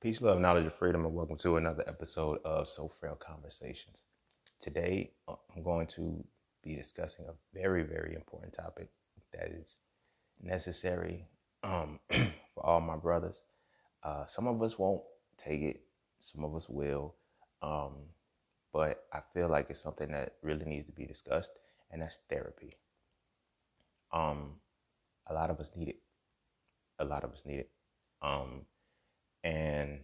Peace, love, knowledge, and freedom, and welcome to another episode of Frail Conversations. Today, I'm going to be discussing a very, very important topic that is necessary for all my brothers. Some of us won't take it, some of us will, but I feel like it's something that really needs to be discussed, and that's therapy. A lot of us need it. A lot of us need it. And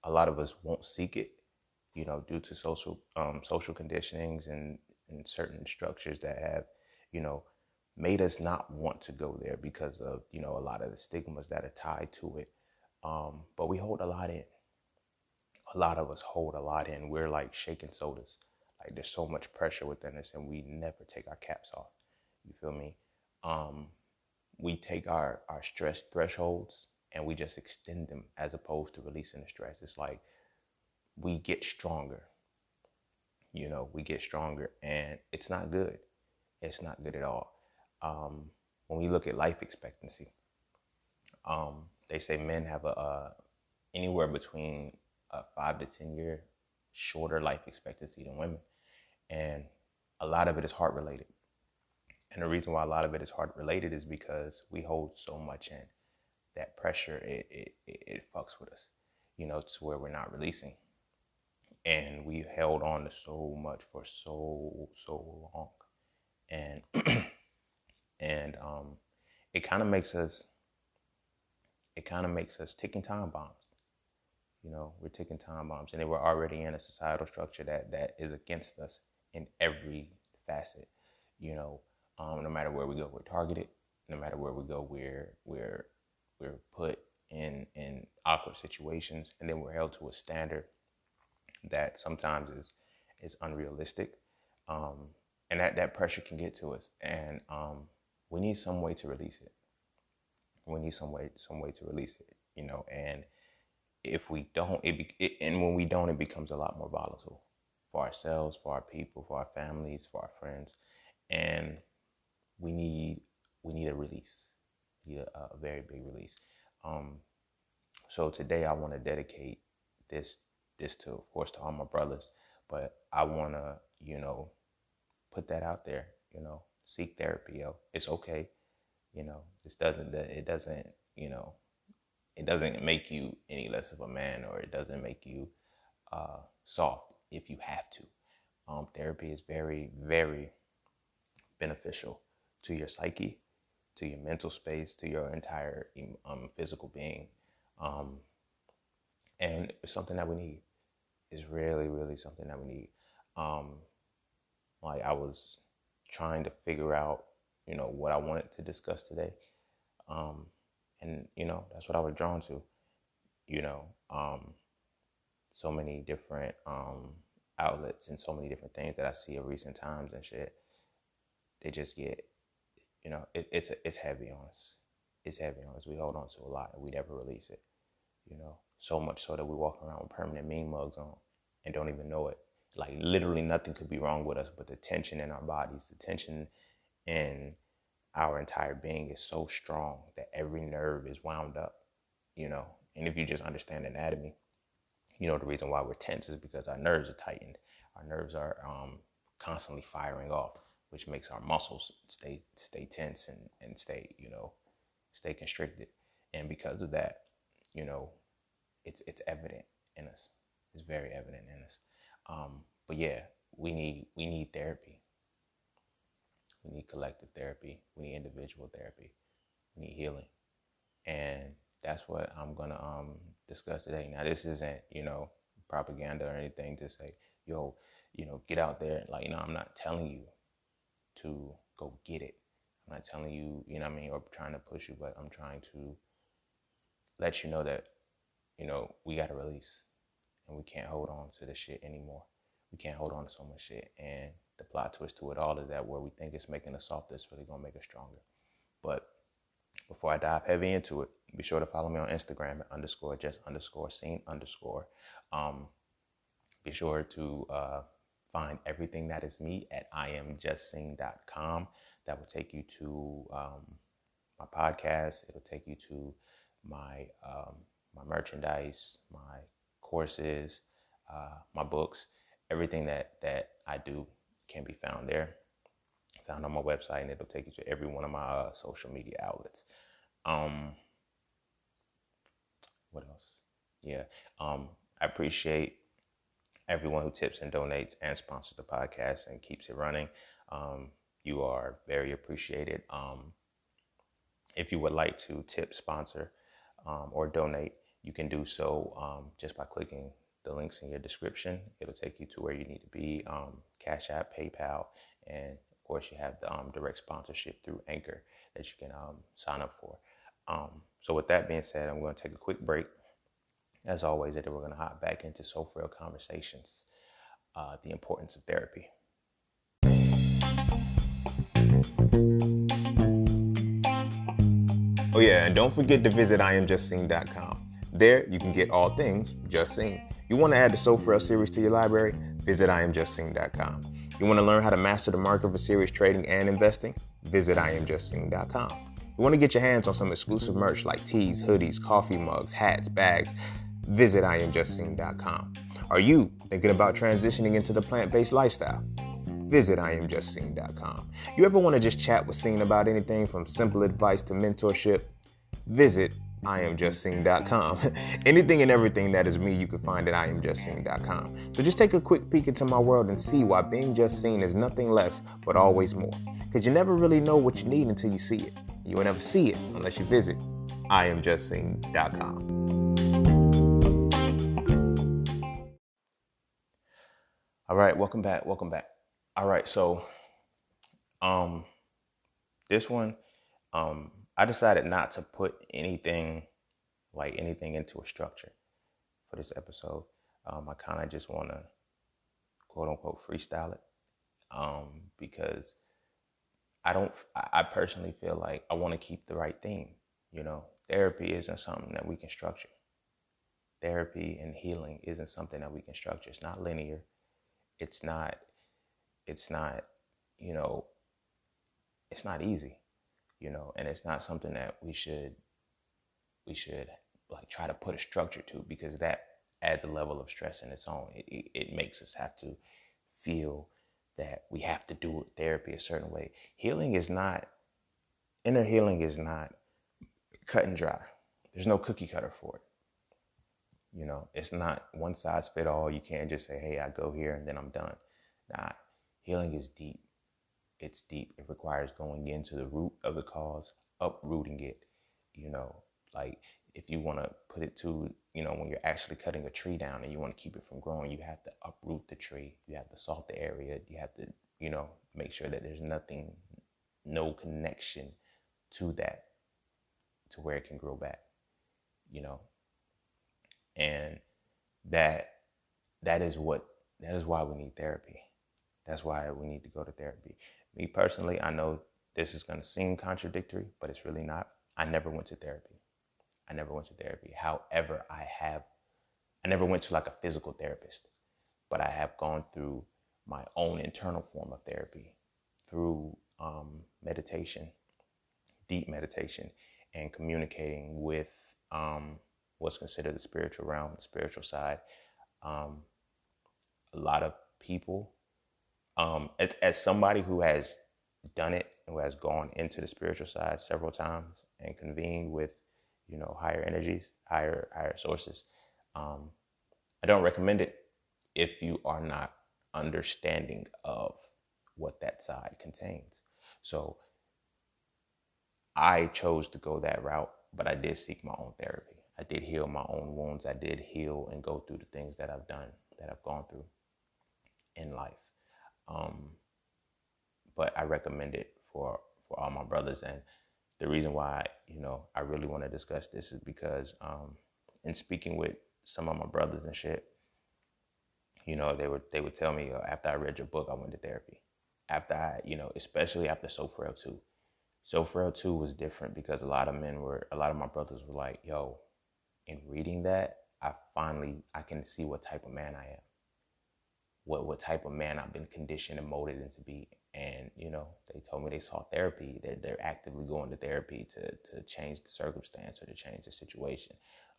a lot of us won't seek it, due to social conditionings and certain structures that have, made us not want to go there because of, a lot of the stigmas that are tied to it. But we hold a lot in. A lot of us hold a lot in. We're like shaking sodas. Like there's so much pressure within us, and we never take our caps off. You feel me? We take our stress thresholds and we just extend them as opposed to releasing the stress. It's like we get stronger. We get stronger, and it's not good. It's not good at all. When we look at life expectancy, they say men have anywhere between a 5 to 10 year shorter life expectancy than women, and a lot of it is heart related. And the reason why a lot of it is heart related is because we hold so much in. That pressure, it fucks with us, to where we're not releasing. And we held on to so much for so long. And and it kind of makes us ticking time bombs. We're ticking time bombs, and they were already in a societal structure that is against us in every facet. No matter where we go, we're targeted. No matter where we go, we're put in awkward situations, and then we're held to a standard that sometimes is unrealistic, and that pressure can get to us, and we need some way to release it. We need some way to release it, and if we don't, and when we don't, it becomes a lot more volatile for ourselves, for our people, for our families, for our friends, and we need a release. We need a very big release. So today I want to dedicate this to, of course, to all my brothers, but I want to, put that out there, seek therapy, yo. It's okay. It doesn't make you any less of a man, or it doesn't make you soft if you have to. Therapy is very, very beneficial to your psyche, to your mental space, to your entire physical being. And it's something that we need. It's really, really something that we need. Like I was trying to figure out, what I wanted to discuss today. And, that's what I was drawn to, so many different outlets and so many different things that I see of recent times and shit. They just get, it's heavy on us. It's heavy on us. We hold on to a lot and we never release it, so much so that we walk around with permanent mean mugs on and don't even know it. Like literally nothing could be wrong with us, but the tension in our bodies, the tension in our entire being is so strong that every nerve is wound up, and if you just understand anatomy, the reason why we're tense is because our nerves are tightened. Our nerves are constantly firing off, which makes our muscles stay tense and stay constricted. And because of that, it's evident in us. It's very evident in us. But yeah, we need therapy. We need collective therapy. We need individual therapy. We need healing. And that's what I'm gonna discuss today. Now, this isn't, propaganda or anything to say, yo, get out there. Like, I'm not telling you to go get it. I'm not telling you, or trying to push you, but I'm trying to let you know that, we gotta release, and we can't hold on to this shit anymore. We can't hold on to so much shit. And the plot twist to it all is that where we think it's making us soft, it's really gonna make us stronger. But before I dive heavy into it, be sure to follow me on Instagram at _just_scene_. Be sure to find everything that is me at iamjustsing.com. That will take you to my podcast. It'll take you to my merchandise, my courses, my books, everything that I do can be found there, found on my website, and it'll take you to every one of my social media outlets. What else? Yeah. I appreciate everyone who tips and donates and sponsors the podcast and keeps it running. You are very appreciated. If you would like to tip, sponsor, or donate, you can do so just by clicking the links in your description. It'll take you to where you need to be, Cash App, PayPal, and of course you have the direct sponsorship through Anchor that you can sign up for. So with that being said, I'm going to take a quick break. As always, we're going to hop back into Frail Conversations, the importance of therapy. Oh yeah, and don't forget to visit IamJustSeen.com. There, you can get all things Just Seen. You want to add the Frail series to your library? Visit IamJustSeen.com. You want to learn how to master the market for serious trading and investing? Visit IamJustSeen.com. You want to get your hands on some exclusive merch like tees, hoodies, coffee mugs, hats, bags? Visit IamJustSeen.com. Are you thinking about transitioning into the plant-based lifestyle? Visit IamJustSeen.com. You ever want to just chat with Seen about anything from simple advice to mentorship? Visit IamJustSeen.com. Anything and everything that is me, you can find at IamJustSeen.com. So just take a quick peek into my world and see why being just seen is nothing less but always more. Because you never really know what you need until you see it. You will never see it unless you visit IamJustSeen.com. All right, welcome back. All right, so this one, I decided not to put anything into a structure for this episode. I kind of just want to quote unquote freestyle it, because I personally feel like I want to keep the right theme. Therapy isn't something that we can structure. Therapy and healing isn't something that we can structure. It's not linear. It's not, it's not easy, and it's not something that we should like try to put a structure to, because that adds a level of stress in its own. It makes us have to feel that we have to do therapy a certain way. Inner healing is not cut and dry. There's no cookie cutter for it. It's not one size fit all. You can't just say, hey, I go here and then I'm done. Nah, healing is deep. It's deep. It requires going into the root of the cause, uprooting it. Like if you want to put it to, when you're actually cutting a tree down and you want to keep it from growing, you have to uproot the tree. You have to salt the area. You have to, make sure that there's no connection to that, to where it can grow back, and that is why we need therapy. That's why we need to go to therapy. Me personally, I know this is going to seem contradictory, but it's really not. I never went to therapy. However, I never went to like a physical therapist, but I have gone through my own internal form of therapy through meditation, deep meditation, and communicating with what's considered the spiritual realm, the spiritual side. A lot of people, as somebody who has done it, who has gone into the spiritual side several times and convened with, higher energies, higher sources, I don't recommend it if you are not understanding of what that side contains. So I chose to go that route, but I did seek my own therapy. I did heal my own wounds. I did heal and go through the things that I've done, that I've gone through in life. But I recommend it for all my brothers. And the reason why, I really want to discuss this is because in speaking with some of my brothers and shit, they would tell me, after I read your book, I went to therapy. After I, especially after So Frail 2. So Frail 2 was different because a lot of my brothers were like, yo, in reading that, I can see what type of man I am. What type of man I've been conditioned and molded into be. And, they told me they sought therapy. They're actively going to therapy to change the circumstance or to change the situation.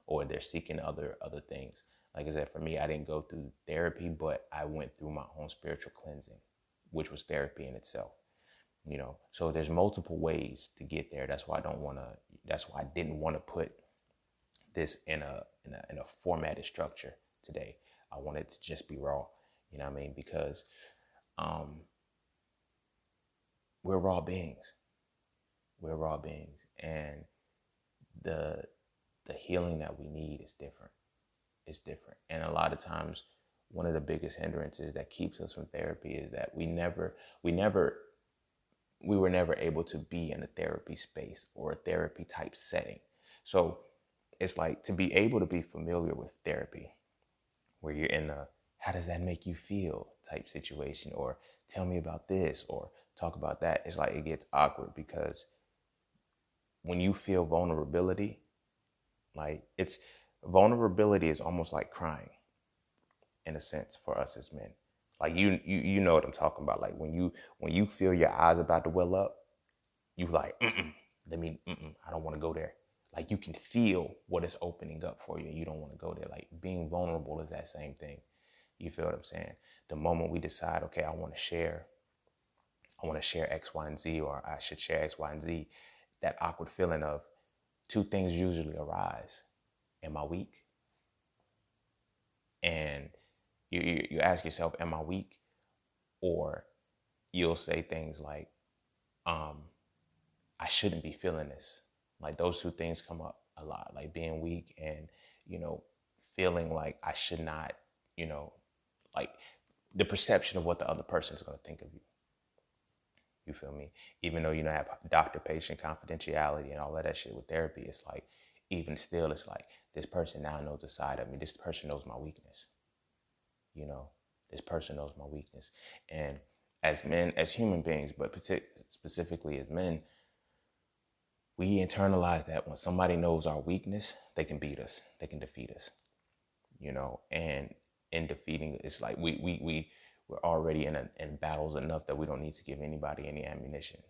or they're seeking other things. Like I said, for me, I didn't go through therapy, but I went through my own spiritual cleansing, which was therapy in itself. So there's multiple ways to get there. That's why I didn't want to put this in a formatted structure today. I wanted to just be raw, you know what I mean? Because um, we're raw beings. We're raw beings, and the the healing that we need is different. It's different, and a lot of times, one of the biggest hindrances that keeps us from therapy is that we were never able to be in a therapy space or a therapy type setting. So it's like to be able to be familiar with therapy where you're in a how does that make you feel type situation, or tell me about this, or talk about that. It's like it gets awkward because when you feel vulnerability, like it's vulnerability is almost like crying in a sense for us as men. Like you know what I'm talking about. Like when you feel your eyes about to well up, you like, I don't want to go there. Like you can feel what is opening up for you and you don't want to go there. Like being vulnerable is that same thing. You feel what I'm saying? The moment we decide, okay, I want to share X, Y, and Z, or I should share X, Y, and Z, that awkward feeling of two things usually arise. Am I weak? And you ask yourself, am I weak? Or you'll say things like, I shouldn't be feeling this. Like those two things come up a lot, like being weak and, you know, feeling like I should not, you know, like the perception of what the other person is going to think of you. You feel me? Even though, have doctor-patient confidentiality and all of that shit with therapy, it's like, even still, it's like, this person now knows a side of me. This person knows my weakness. This person knows my weakness. And as men, as human beings, but specifically as men, we internalize that when somebody knows our weakness, they can beat us, they can defeat us, and in defeating, it's like we're already in battles enough that we don't need to give anybody any ammunition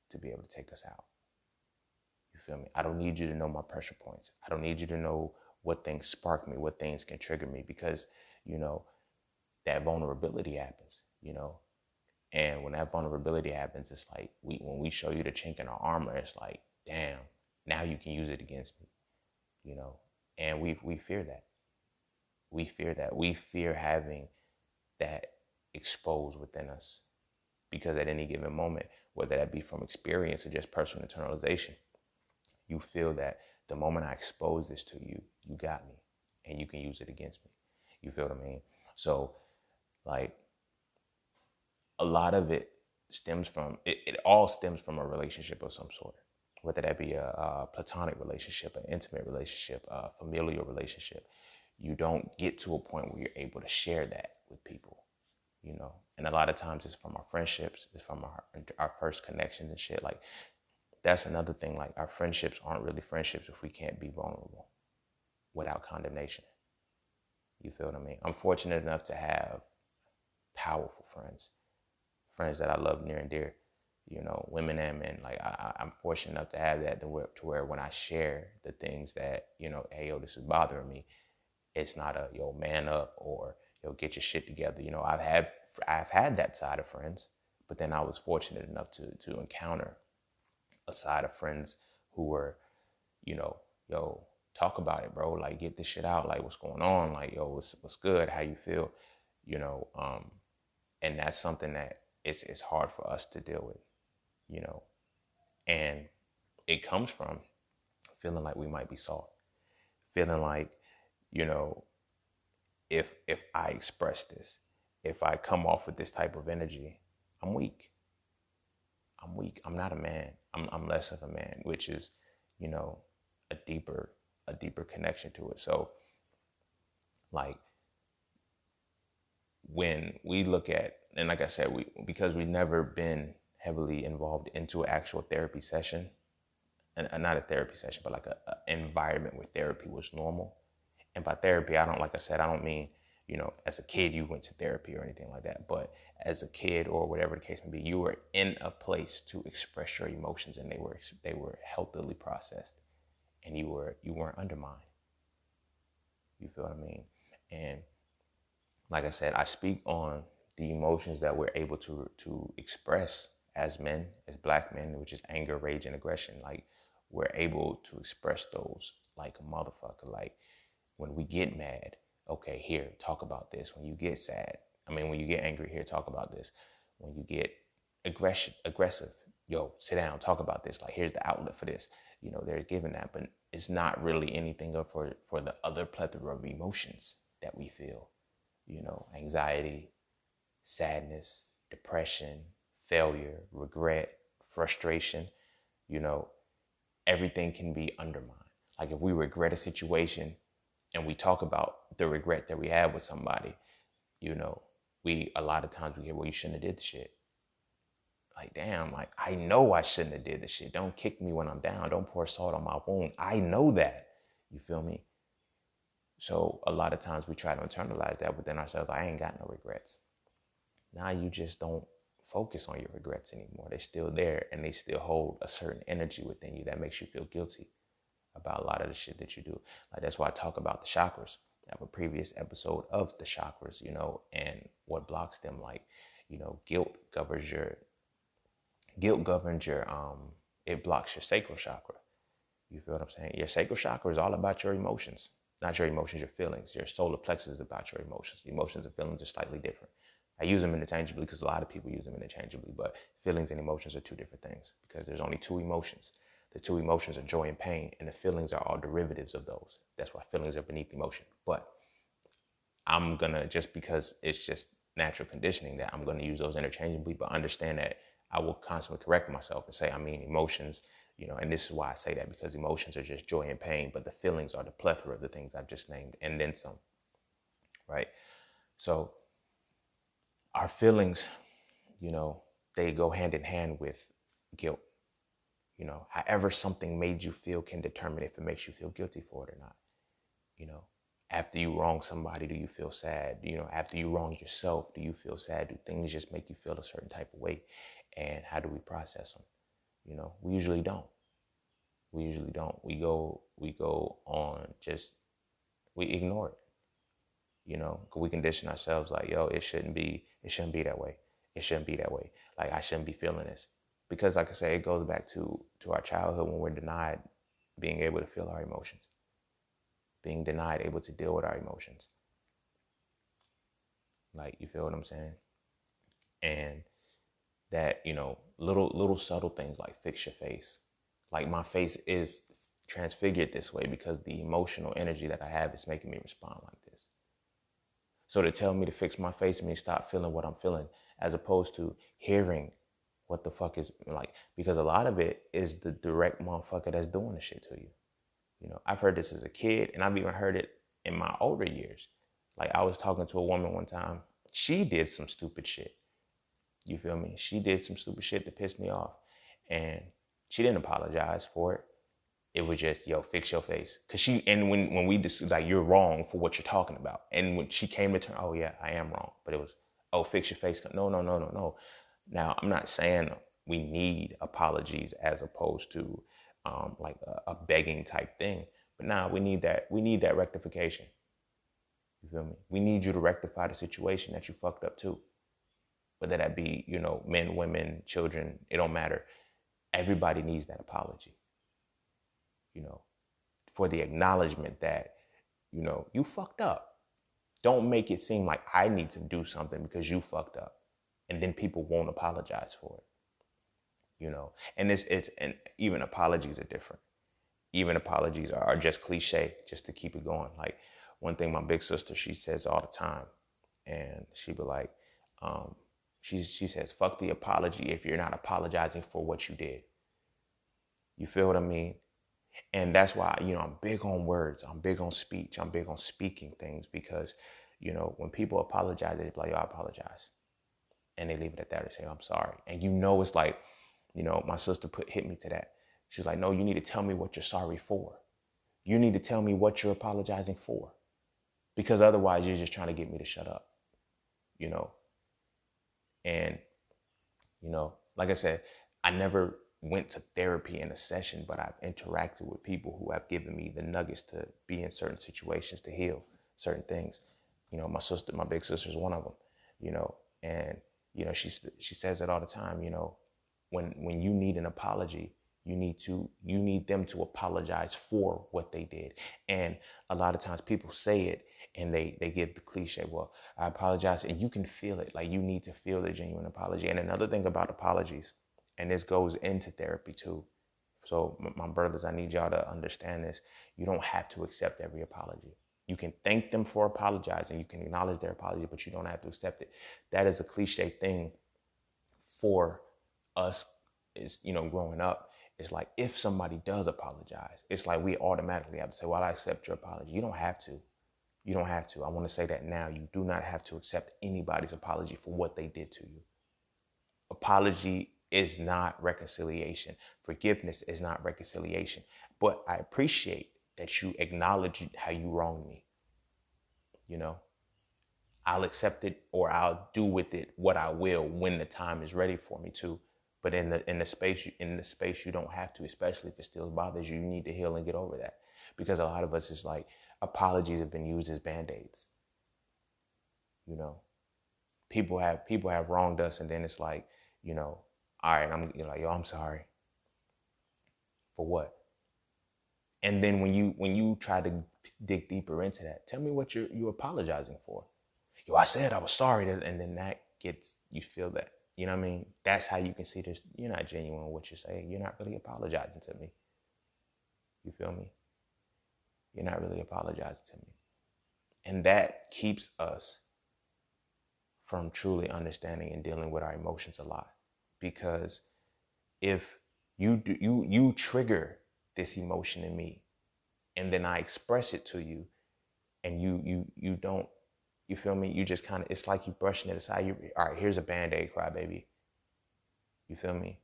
to be able to take us out. You feel me? I don't need you to know my pressure points. I don't need you to know what things spark me, what things can trigger me, because, that vulnerability happens. And when that vulnerability happens, it's like when we show you the chink in our armor, it's like, damn, now you can use it against me. And we fear that. We fear that. We fear having that exposed within us, because at any given moment, whether that be from experience or just personal internalization, you feel that the moment I expose this to you, you got me and you can use it against me. You feel what I mean? So, like, a lot of it all stems from a relationship of some sort, whether that be a platonic relationship, an intimate relationship, a familial relationship. You don't get to a point where you're able to share that with people. And a lot of times it's from our friendships, it's from our first connections and shit. Like, that's another thing. Like, our friendships aren't really friendships if we can't be vulnerable without condemnation. You feel what I mean? I'm fortunate enough to have powerful friends that I love near and dear, women and men. Like, I'm fortunate enough to have that to where when I share the things that, hey, yo, this is bothering me, it's not a, yo, man up, or, yo, get your shit together. I've had that side of friends, but then I was fortunate enough to encounter a side of friends who were, yo, talk about it, bro. Like, get this shit out. Like, what's going on? Like, yo, what's good? How you feel? And that's something that it's hard for us to deal with, and it comes from feeling like we might be soft, feeling like, if I express this, if I come off with this type of energy, I'm weak. I'm not a man. I'm less of a man, which is, a deeper connection to it. So, like, when we look at, and like I said, because we've never been heavily involved into an actual therapy session, and not a therapy session, but like a environment where therapy was normal. And by therapy, I don't mean, as a kid you went to therapy or anything like that, but as a kid, or whatever the case may be, you were in a place to express your emotions, and they were healthily processed, and you weren't undermined. feel what I mean? And like I said, I speak on the emotions that we're able to express as men, as black men, which is anger, rage, and aggression. Like, we're able to express those like a motherfucker. Like, when we get mad, okay, here, talk about this. When you get sad, when you get angry, here, talk about this. When you get aggressive, yo, sit down, talk about this. Like, here's the outlet for this. They're given that, but it's not really anything for the other plethora of emotions that we feel. Anxiety, sadness, depression, failure, regret, frustration, everything can be undermined. Like, if we regret a situation and we talk about the regret that we have with somebody, a lot of times we hear, well, you shouldn't have did the shit. Like, damn, like, I know I shouldn't have did the shit. Don't kick me when I'm down. Don't pour salt on my wound. I know that. You feel me? So a lot of times we try to internalize that within ourselves. I ain't got no regrets. Now you just don't focus on your regrets anymore. They're still there, and they still hold a certain energy within you that makes you feel guilty about a lot of the shit that you do. Like, that's why I talk about the chakras. I have a previous episode of the chakras, and what blocks them. Like, guilt governs your it blocks your sacral chakra. You feel what I'm saying? Your sacral chakra is all about your emotions, not your emotions, your feelings. Your solar plexus is about your emotions. The emotions and feelings are slightly different. I use them interchangeably because a lot of people use them interchangeably, but feelings and emotions are two different things because there's only two emotions. The two emotions are joy and pain, and the feelings are all derivatives of those. That's why feelings are beneath emotion. But I'm gonna, just because it's just natural conditioning, that I'm gonna use those interchangeably, but understand that I will constantly correct myself and say, emotions, and this is why I say that, because emotions are just joy and pain, but the feelings are the plethora of the things I've just named, and then some, right? So our feelings, they go hand in hand with guilt. However something made you feel can determine if it makes you feel guilty for it or not. After you wrong somebody, do you feel sad? After you wrong yourself, do you feel sad? Do things just make you feel a certain type of way? And how do we process them? We usually don't. We go on, we ignore it. We condition ourselves like, yo, it shouldn't be that way. It shouldn't be that way. Like, I shouldn't be feeling this. Because, like I say, it goes back to our childhood, when we're denied being able to feel our emotions, being denied able to deal with our emotions. Like, you feel what I'm saying? And that, little subtle things like fix your face. Like, my face is transfigured this way because the emotional energy that I have is making me respond like this. So to tell me to fix my face means stop feeling what I'm feeling, as opposed to hearing what the fuck is like, because a lot of it is the direct motherfucker that's doing the shit to you. I've heard this as a kid, and I've even heard it in my older years. Like, I was talking to a woman one time. She did some stupid shit. You feel me? She did some stupid shit that pissed me off. And she didn't apologize for it. It was just, yo, fix your face. Cause when we just like, you're wrong for what you're talking about. And when she came to turn, oh yeah, I am wrong. But it was, oh, fix your face. No. Now, I'm not saying we need apologies as opposed to like a begging type thing. But now we need that rectification. You feel me? We need you to rectify the situation that you fucked up too. Whether that be, men, women, children, it don't matter. Everybody needs that apology. For the acknowledgement that, you fucked up. Don't make it seem like I need to do something because you fucked up. And then people won't apologize for it. And and even apologies are different. Even apologies are just cliche, just to keep it going. Like, one thing my big sister, she says all the time, and she be like, she says, fuck the apology if you're not apologizing for what you did. You feel what I mean? And that's why, I'm big on words. I'm big on speech. I'm big on speaking things because, when people apologize, they be like, yo, I apologize. And they leave it at that. They say, I'm sorry. And it's like, my sister hit me to that. She's like, no, you need to tell me what you're sorry for. You need to tell me what you're apologizing for. Because otherwise you're just trying to get me to shut up. And, like I said, I never went to therapy in a session, but I've interacted with people who have given me the nuggets to be in certain situations to heal. certain things. You know, my big sister is one of them, you know, and, you know, she says it all the time, you know, when you need an apology, you need them to apologize for what they did. And a lot of times people say it and they give the cliche, well, I apologize. And you can feel it. Like, you need to feel the genuine apology. And another thing about apologies, and this goes into therapy too. So my brothers, I need y'all to understand this. You don't have to accept every apology. You can thank them for apologizing. You can acknowledge their apology, but you don't have to accept it. That is a cliche thing for us, is, you know, growing up. It's like, if somebody does apologize, it's like we automatically have to say, well, I accept your apology. You don't have to. You don't have to. I want to say that now. You do not have to accept anybody's apology for what they did to you. Apology is not reconciliation. Forgiveness is not reconciliation. But I appreciate that you acknowledge how you wronged me. You know, I'll accept it, or I'll do with it what I will when the time is ready for me to. But in the space you don't have to, especially if it still bothers you. You need to heal and get over that, because a lot of us is like, apologies have been used as band-aids. You know, people have wronged us, and then it's like, you know, all right, you're like, yo, I'm sorry. For what? And then when you try to dig deeper into that, tell me what you apologizing for. Yo, I said I was sorry, and then that gets, you feel that. You know what I mean? That's how you can see this. You're not genuine in what you're saying. You're not really apologizing to me. You feel me? You're not really apologizing to me. And that keeps us from truly understanding and dealing with our emotions a lot. Because if you trigger this emotion in me, and then I express it to you, and you don't, you feel me? You just kind of, it's like you brushing it aside. All right, here's a Band-Aid, crybaby. You feel me?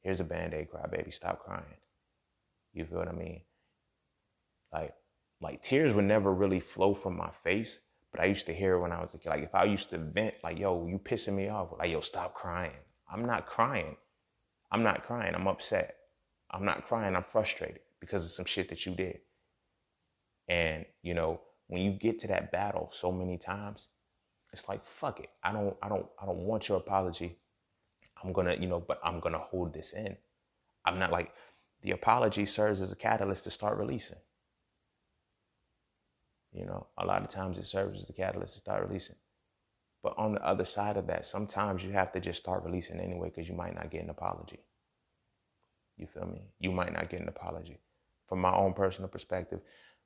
Here's a Band-Aid, crybaby. Stop crying. You feel what I mean? Like tears would never really flow from my face, but I used to hear it when I was a kid. Like, if I used to vent, like, yo, you pissing me off. Like, yo, stop crying. I'm not crying. I'm not crying. I'm upset. I'm not crying. I'm frustrated because of some shit that you did. And, you know, when you get to that battle so many times, it's like, fuck it. I don't want your apology. I'm gonna, you know, but I'm gonna hold this in. I'm not like, the apology serves as a catalyst to start releasing. You know, a lot of times it serves as a catalyst to start releasing. But on the other side of that, sometimes you have to just start releasing anyway, because you might not get an apology. You feel me? You might not get an apology. From my own personal perspective,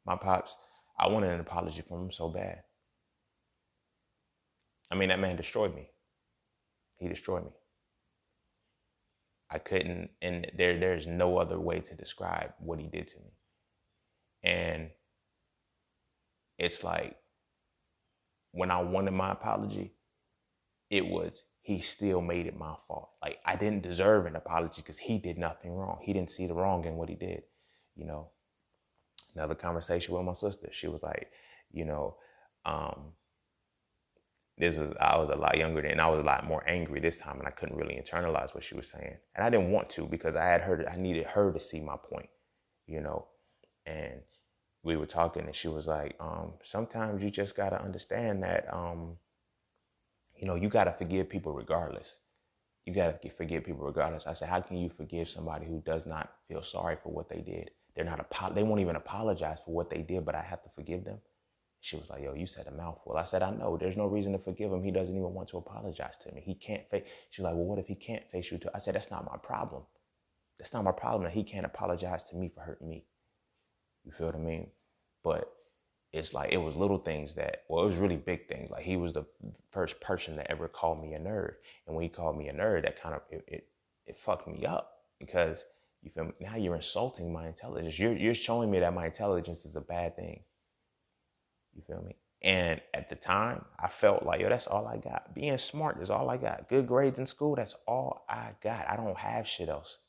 my pops, I wanted an apology from him so bad. I mean, that man destroyed me. He destroyed me. I couldn't, and there's no other way to describe what he did to me. And it's like, when I wanted my apology, it was, he still made it my fault. Like, I didn't deserve an apology because he did nothing wrong. He didn't see the wrong in what he did. You know, another conversation with my sister, she was like, you know, I was a lot younger then, and I was a lot more angry this time, and I couldn't really internalize what she was saying. And I didn't want to, because I needed her to see my point, you know. And we were talking, and she was like, sometimes you just got to understand that, you know, you got to forgive people regardless. You got to forgive people regardless. I said, how can you forgive somebody who does not feel sorry for what they did? They won't even apologize for what they did, but I have to forgive them. She was like, yo, you said a mouthful. I said, I know. There's no reason to forgive him. He doesn't even want to apologize to me. He can't face. She was like, well, what if he can't face you too? I said, that's not my problem. That's not my problem that he can't apologize to me for hurting me. You feel what I mean? But it's like, it was little things that, well, it was really big things. Like, he was the first person that ever called me a nerd. And when he called me a nerd, that kind of, it fucked me up, because, you feel me? Now you're insulting my intelligence. You're showing me that my intelligence is a bad thing. You feel me? And at the time, I felt like, yo, that's all I got. Being smart is all I got. Good grades in school, that's all I got. I don't have shit else.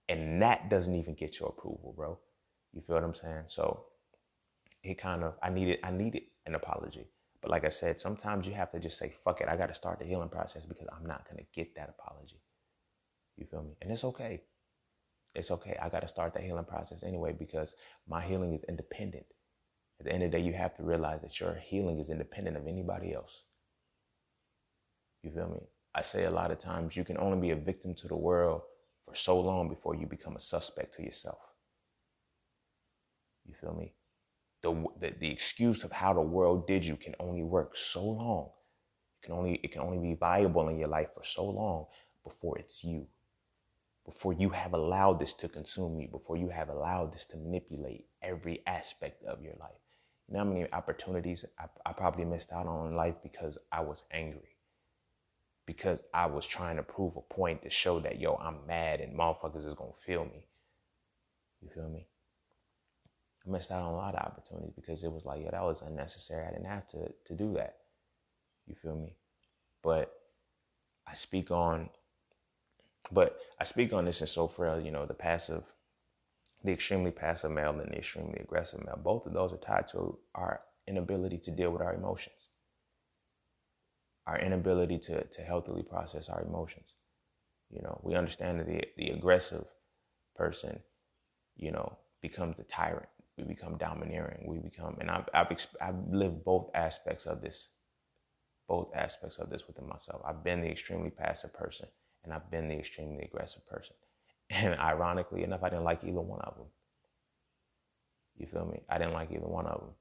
And that doesn't even get your approval, bro. You feel what I'm saying? So it kind of, I needed an apology. But like I said, sometimes you have to just say, fuck it. I got to start the healing process, because I'm not going to get that apology. You feel me? And it's okay. It's okay. I got to start the healing process anyway, because my healing is independent. At the end of the day, you have to realize that your healing is independent of anybody else. You feel me? I say a lot of times you can only be a victim to the world for so long before you become a suspect to yourself. You feel me? The excuse of how the world did you can only work so long. It can only be viable in your life for so long before it's you. Before you have allowed this to consume you, before you have allowed this to manipulate every aspect of your life. You know how many opportunities I probably missed out on in life because I was angry. Because I was trying to prove a point to show that, yo, I'm mad and motherfuckers is going to feel me. You feel me? I missed out on a lot of opportunities because it was like, yo, that was unnecessary. I didn't have to do that. You feel me? But I speak on this in So Frail, you know, the extremely passive male and the extremely aggressive male. Both of those are tied to our inability to deal with our emotions. Our inability to healthily process our emotions. You know, we understand that the aggressive person, you know, becomes the tyrant. We become domineering. And I've lived both aspects of this within myself. I've been the extremely passive person and I've been the extremely aggressive person. And ironically enough, I didn't like either one of them. You feel me? I didn't like either one of them.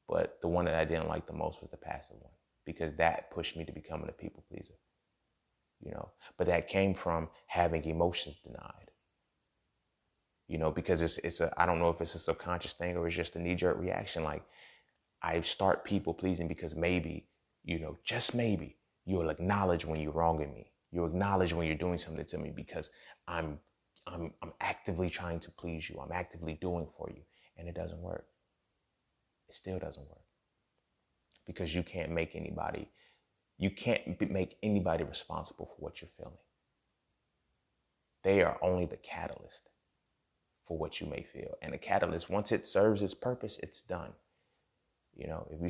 But the one that I didn't like the most was the passive one, because that pushed me to becoming a people pleaser. You know, but that came from having emotions denied. You know, because I don't know if it's a subconscious thing or it's just a knee-jerk reaction. Like, I start people pleasing because maybe, you know, just maybe you'll acknowledge when you're wronging me. You'll acknowledge when you're doing something to me because I'm actively trying to please you. I'm actively doing for you. And it doesn't work. It still doesn't work. Because you can't make anybody responsible for what you're feeling. They are only the catalyst for what you may feel. And the catalyst, once it serves its purpose, it's done. You know, if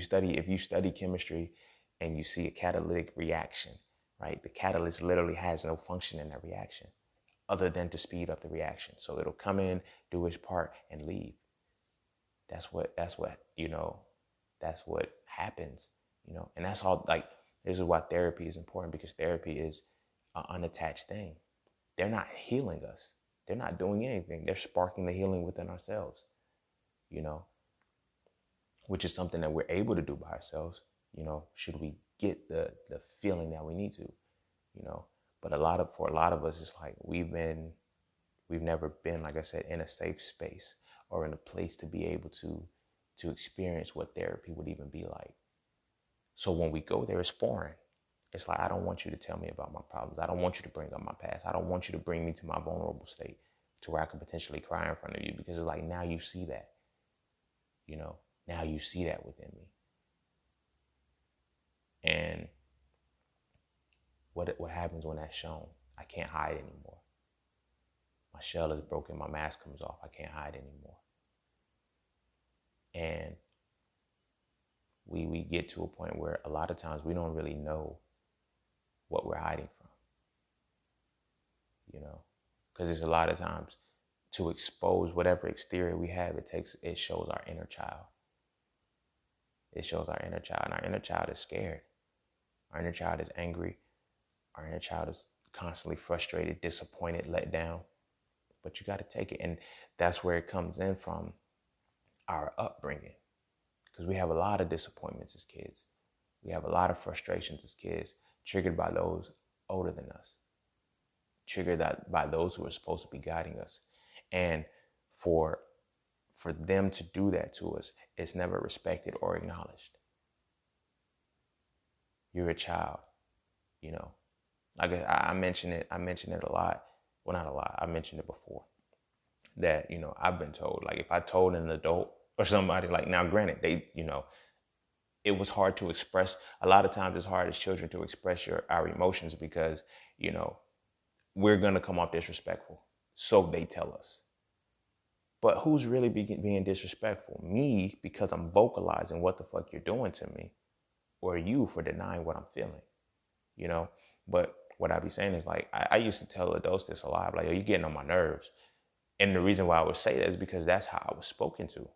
you study chemistry and you see a catalytic reaction, right? The catalyst literally has no function in that reaction other than to speed up the reaction. So it'll come in, do its part, and leave. That's what happens, you know. And that's all, like, this is why therapy is important, because therapy is an unattached thing. They're not healing us. They're not doing anything. They're sparking the healing within ourselves, you know, which is something that we're able to do by ourselves, you know, should we get the feeling that we need to, you know. But for a lot of us, it's like we've never been, like I said, in a safe space or in a place to be able to experience what therapy would even be like. So when we go there, it's foreign. It's like, I don't want you to tell me about my problems. I don't want you to bring up my past. I don't want you to bring me to my vulnerable state to where I could potentially cry in front of you, because it's like, now you see that, you know, now you see that within me. And what happens when that's shown? I can't hide anymore. My shell is broken. My mask comes off. I can't hide anymore. And we get to a point where a lot of times we don't really know what we're hiding from, you know, because it's a lot of times to expose whatever exterior we have, it shows our inner child. It shows our inner child, and our inner child is scared. Our inner child is angry. Our inner child is constantly frustrated, disappointed, let down. But you got to take it. And that's where it comes in from our upbringing. Because we have a lot of disappointments as kids. We have a lot of frustrations as kids, triggered by those older than us, triggered by those who are supposed to be guiding us. And for them to do that to us, it's never respected or acknowledged. You're a child, you know. Like I mentioned it a lot. Well, not a lot. I mentioned it before. That, you know, I've been told, like, if I told an adult or somebody, like, now granted, they, you know, it was hard to express. A lot of times it's hard as children to express our emotions because, you know, we're going to come off disrespectful. So they tell us. But who's really being disrespectful? Me, because I'm vocalizing what the fuck you're doing to me, or you for denying what I'm feeling, you know? But what I be saying is, like, I used to tell adults this a lot. I'm like, yo, you're getting on my nerves. And the reason why I would say that is because that's how I was spoken to.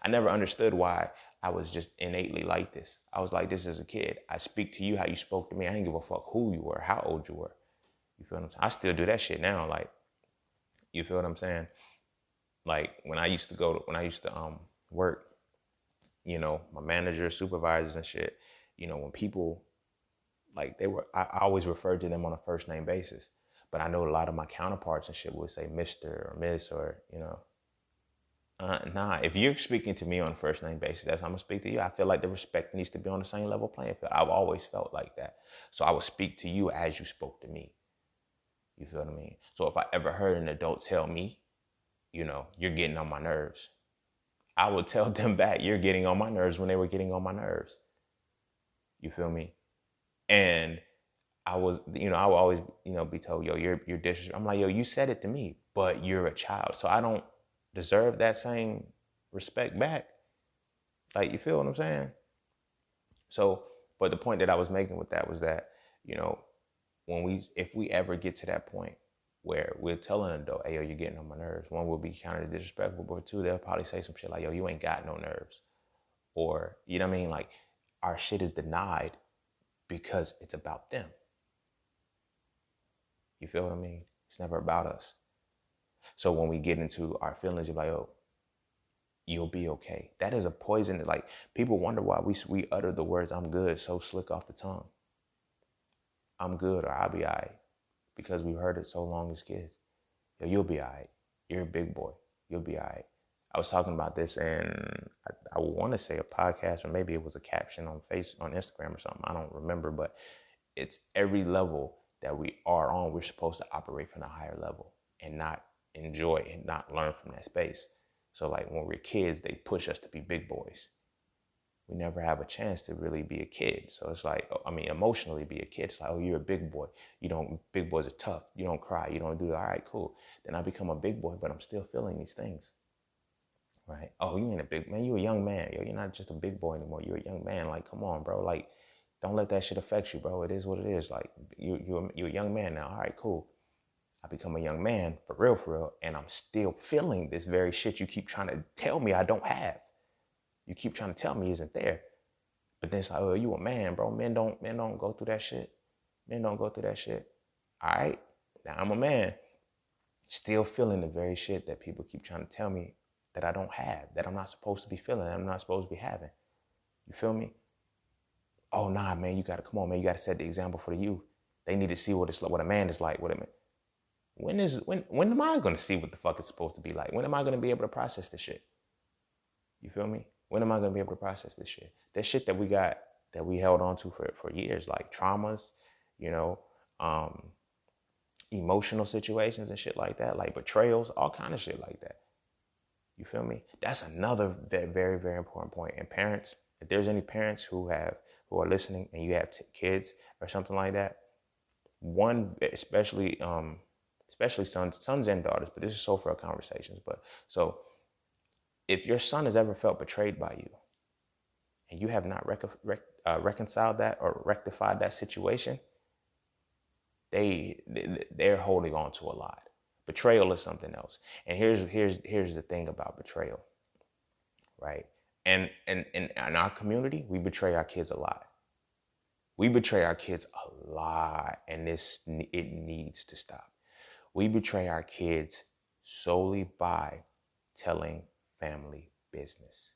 I never understood why I was just innately like this. I was like this as a kid. I speak to you how you spoke to me. I didn't give a fuck who you were, how old you were. You feel what I'm saying? I still do that shit now. Like, you feel what I'm saying? Like when I used to work, my managers, supervisors and shit, when people like I always referred to them on a first name basis. But I know a lot of my counterparts and shit would say Mr. or Miss or, nah, if you're speaking to me on a first name basis, that's how I'm gonna speak to you. I feel like the respect needs to be on the same level playing field. I've always felt like that. So I would speak to you as you spoke to me. You feel what I mean? So if I ever heard an adult tell me, you're getting on my nerves, I would tell them back, you're getting on my nerves when they were getting on my nerves. You feel me? And I was, I would always, be told, yo, you're disrespectful. I'm like, yo, you said it to me, but you're a child. So I don't deserve that same respect back. Like, you feel what I'm saying? So, but the point that I was making with that was that, if we ever get to that point where we're telling an adult, hey, yo, you're getting on my nerves, one will be kind of disrespectful, but two, they'll probably say some shit like, yo, you ain't got no nerves. Or, you know what I mean? Like, our shit is denied because it's about them. You feel what I mean? It's never about us. So when we get into our feelings, you're like, oh, you'll be okay. That is a poison. Like, people wonder why we utter the words, I'm good, so slick off the tongue. I'm good, or I'll be all right. Because we've heard it so long as kids. Yo, you'll be all right. You're a big boy. You'll be all right. I was talking about this in, I want to say a podcast, or maybe it was a caption on Instagram or something. I don't remember, but it's every level that we are on, we're supposed to operate from a higher level and not enjoy and not learn from that space. So like when we're kids, they push us to be big boys. We never have a chance to really be a kid. So it's like, emotionally be a kid. It's like, oh, you're a big boy. Big boys are tough. You don't cry. You don't do that. All right, cool. Then I become a big boy, but I'm still feeling these things. Right? Oh, you ain't a big man. You're a young man. Yo, you're not just a big boy anymore. You're a young man. Like, come on, bro. Like, don't let that shit affect you, bro. It is what it is. Like, you're a young man now. All right, cool. I become a young man, for real, and I'm still feeling this very shit you keep trying to tell me I don't have. You keep trying to tell me isn't there. But then it's like, oh, you a man, bro. Men don't go through that shit. Men don't go through that shit. All right, now I'm a man, still feeling the very shit that people keep trying to tell me that I don't have, that I'm not supposed to be feeling, that I'm not supposed to be having. You feel me? Oh, nah, man, you got to, come on, man, you got to set the example for the youth. They need to see what a man is like. When am I going to see what the fuck it's supposed to be like? When am I going to be able to process this shit? You feel me? When am I going to be able to process this shit? That shit that we held on to for years, like traumas, emotional situations and shit like that, like betrayals, all kind of shit like that. You feel me? That's another very, very important point. And parents, if there's any parents who are listening and you have kids or something like that, one, especially sons and daughters, but this is so for conversations. But so if your son has ever felt betrayed by you and you have not reconciled that or rectified that situation, they're holding on to a lot. Betrayal is something else. And here's the thing about betrayal, right? And in our community, we betray our kids a lot. We betray our kids a lot, and it needs to stop. We betray our kids solely by telling family business.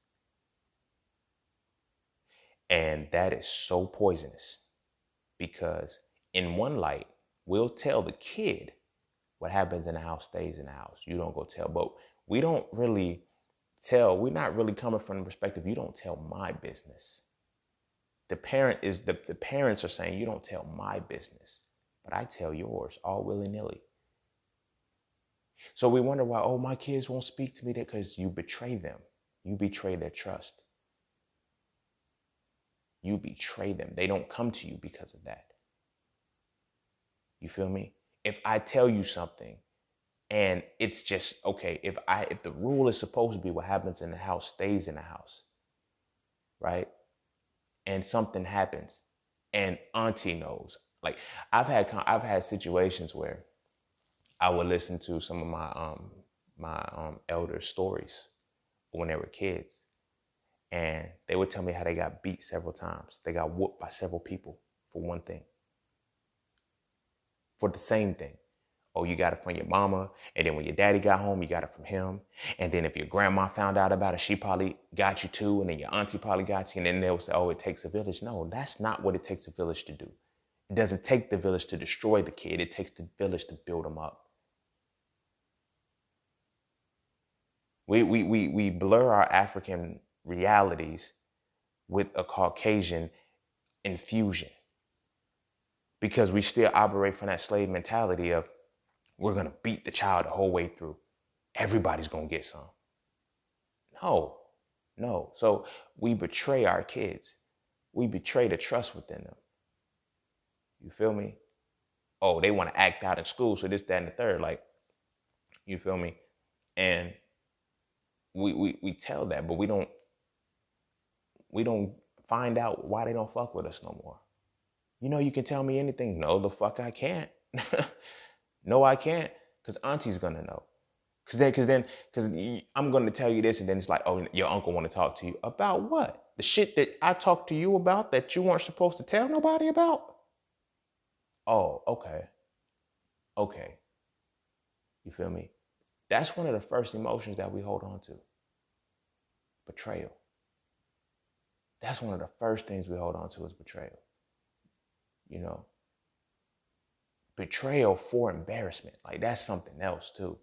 And that is so poisonous because in one light, we'll tell the kid what happens in the house stays in the house. You don't go tell, but we don't really tell. We're not really coming from the perspective, you don't tell my business. The parents are saying, you don't tell my business, but I tell yours all willy-nilly. So we wonder why, oh, my kids won't speak to me, because you betray them. You betray their trust. You betray them. They don't come to you because of that. You feel me? If I tell you something and it's just, okay, if the rule is supposed to be what happens in the house stays in the house, right? And something happens and auntie knows. Like I've had situations where I would listen to some of my elders' stories when they were kids. And they would tell me how they got beat several times. They got whooped by several people for one thing. For the same thing. Oh, you got it from your mama. And then when your daddy got home, you got it from him. And then if your grandma found out about it, she probably got you too. And then your auntie probably got you. And then they'll say, oh, it takes a village. No, that's not what it takes a village to do. It doesn't take the village to destroy the kid. It takes the village to build them up. We blur our African realities with a Caucasian infusion because we still operate from that slave mentality of we're going to beat the child the whole way through. Everybody's going to get some. No. So we betray our kids. We betray the trust within them. You feel me? Oh, they want to act out in school, so this, that, and the third. Like, you feel me? And we tell that, but we don't find out why they don't fuck with us no more. You know, you can tell me anything. No, the fuck I can't. No, I can't. Because auntie's going to know. Because I'm going to tell you this, and then it's like, oh, your uncle want to talk to you. About what? The shit that I talked to you about that you weren't supposed to tell nobody about? Oh, okay. You feel me? That's one of the first emotions that we hold on to. Betrayal. That's one of the first things we hold on to is betrayal. You know, betrayal for embarrassment. Like, that's something else too.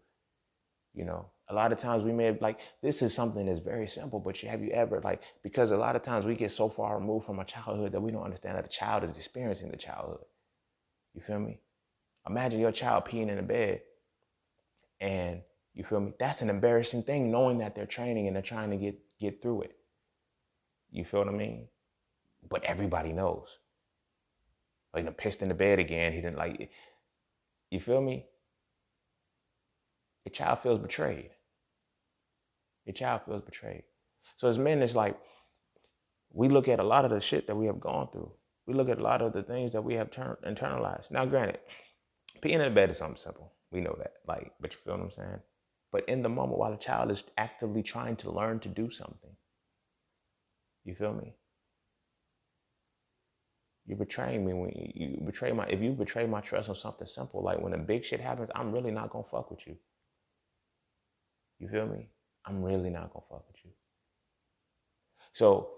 You know, a lot of times we may have, like, this is something that's very simple, but have you ever, like, because a lot of times we get so far removed from our childhood that we don't understand that a child is experiencing the childhood. You feel me? Imagine your child peeing in the bed and, you feel me? That's an embarrassing thing, knowing that they're training and they're trying to get through it. You feel what I mean? But everybody knows. Like, he pissed in the bed again. He didn't like it. You feel me? Your child feels betrayed. Your child feels betrayed. So as men, it's like, we look at a lot of the shit that we have gone through. We look at a lot of the things that we have internalized. Now, granted, peeing in the bed is something simple. We know that. Like, but you feel what I'm saying? But in the moment, while the child is actively trying to learn to do something, you feel me? You're betraying me when you betray if you betray my trust on something simple, like when a big shit happens, I'm really not gonna fuck with you. You feel me? I'm really not gonna fuck with you. So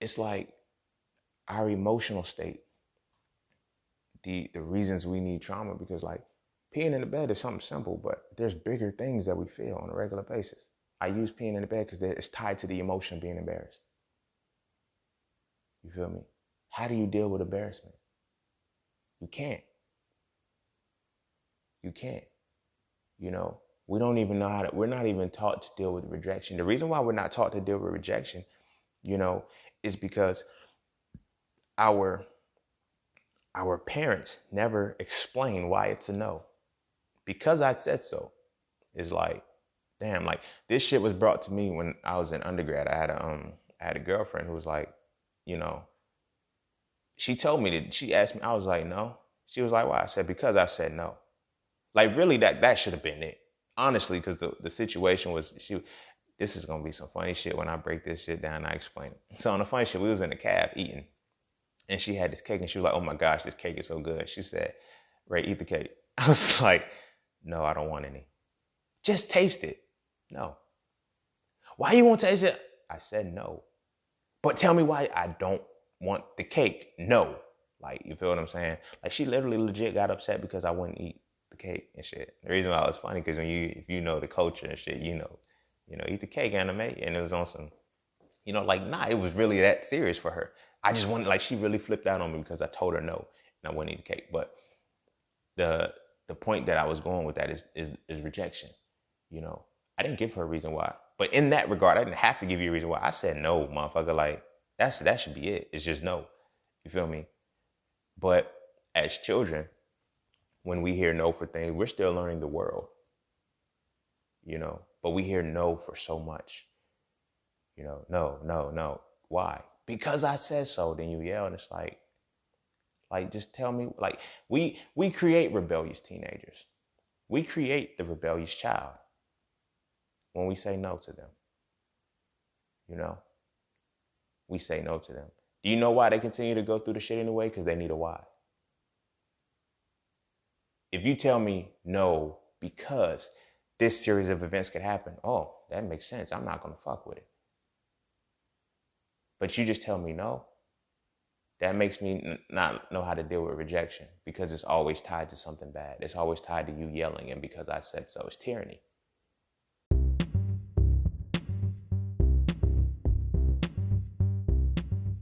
it's like our emotional state, the reasons we need trauma, because like peeing in the bed is something simple, but there's bigger things that we feel on a regular basis. I use peeing in the bed because it's tied to the emotion of being embarrassed. You feel me? How do you deal with embarrassment? You can't. You know, we don't even know we're not even taught to deal with rejection. The reason why we're not taught to deal with rejection, you know, is because our parents never explain why it's a no. Because I said so. It's like, damn, like this shit was brought to me when I was in undergrad. I had a girlfriend who was like, you know, she told me that, she asked me, I was like, no. She was like, why? I said, because I said no. Like, really, that should have been it. Honestly, because the situation was, this is going to be some funny shit when I break this shit down and I explain it. So on the funny shit, we was in the cab eating. And she had this cake and she was like, oh my gosh, this cake is so good. She said, Ray, eat the cake. I was like, no, I don't want any. Just taste it. No. Why you won't taste it? I said no. But tell me why I don't want the cake. No. Like, you feel what I'm saying? Like, she literally legit got upset because I wouldn't eat the cake and shit. The reason why it was funny, because if you know the culture and shit, you know, eat the cake anime. And it was on some, you know, like, nah, it was really that serious for her. I just wanted, like, she really flipped out on me because I told her no and I wouldn't eat the cake. But the point that I was going with that is rejection. You know, I didn't give her a reason why. But in that regard, I didn't have to give you a reason why. I said no, motherfucker. Like, that should be it. It's just no. You feel me? But as children, when we hear no for things, we're still learning the world. You know, but we hear no for so much. You know, no. Why? Because I said so. Then you yell and it's like just tell me. Like, we create rebellious teenagers. We create the rebellious child when we say no to them. you know, we say no to them. Do you know why they continue to go through the shit anyway? Because they need a why. If you tell me no because this series of events could happen, oh, that makes sense. I'm not going to fuck with it. But you just tell me no, that makes me not know how to deal with rejection, because it's always tied to something bad. It's always tied to you yelling, and because I said so, it's tyranny.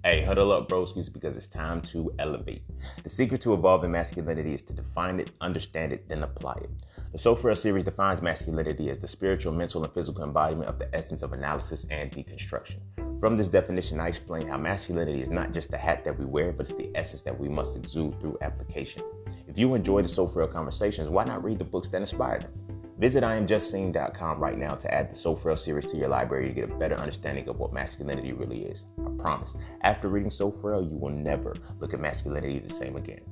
Hey, huddle up, broskies, because it's time to elevate. The secret to evolving masculinity is to define it, understand it, then apply it. The So Frail series defines masculinity as the spiritual, mental, and physical embodiment of the essence of analysis and deconstruction. From this definition, I explain how masculinity is not just the hat that we wear, but it's the essence that we must exude through application. If you enjoy the So Frail conversations, why not read the books that inspired them? Visit IamJustSeen.com right now to add the So Frail series to your library to get a better understanding of what masculinity really is. I promise, after reading So Frail, you will never look at masculinity the same again.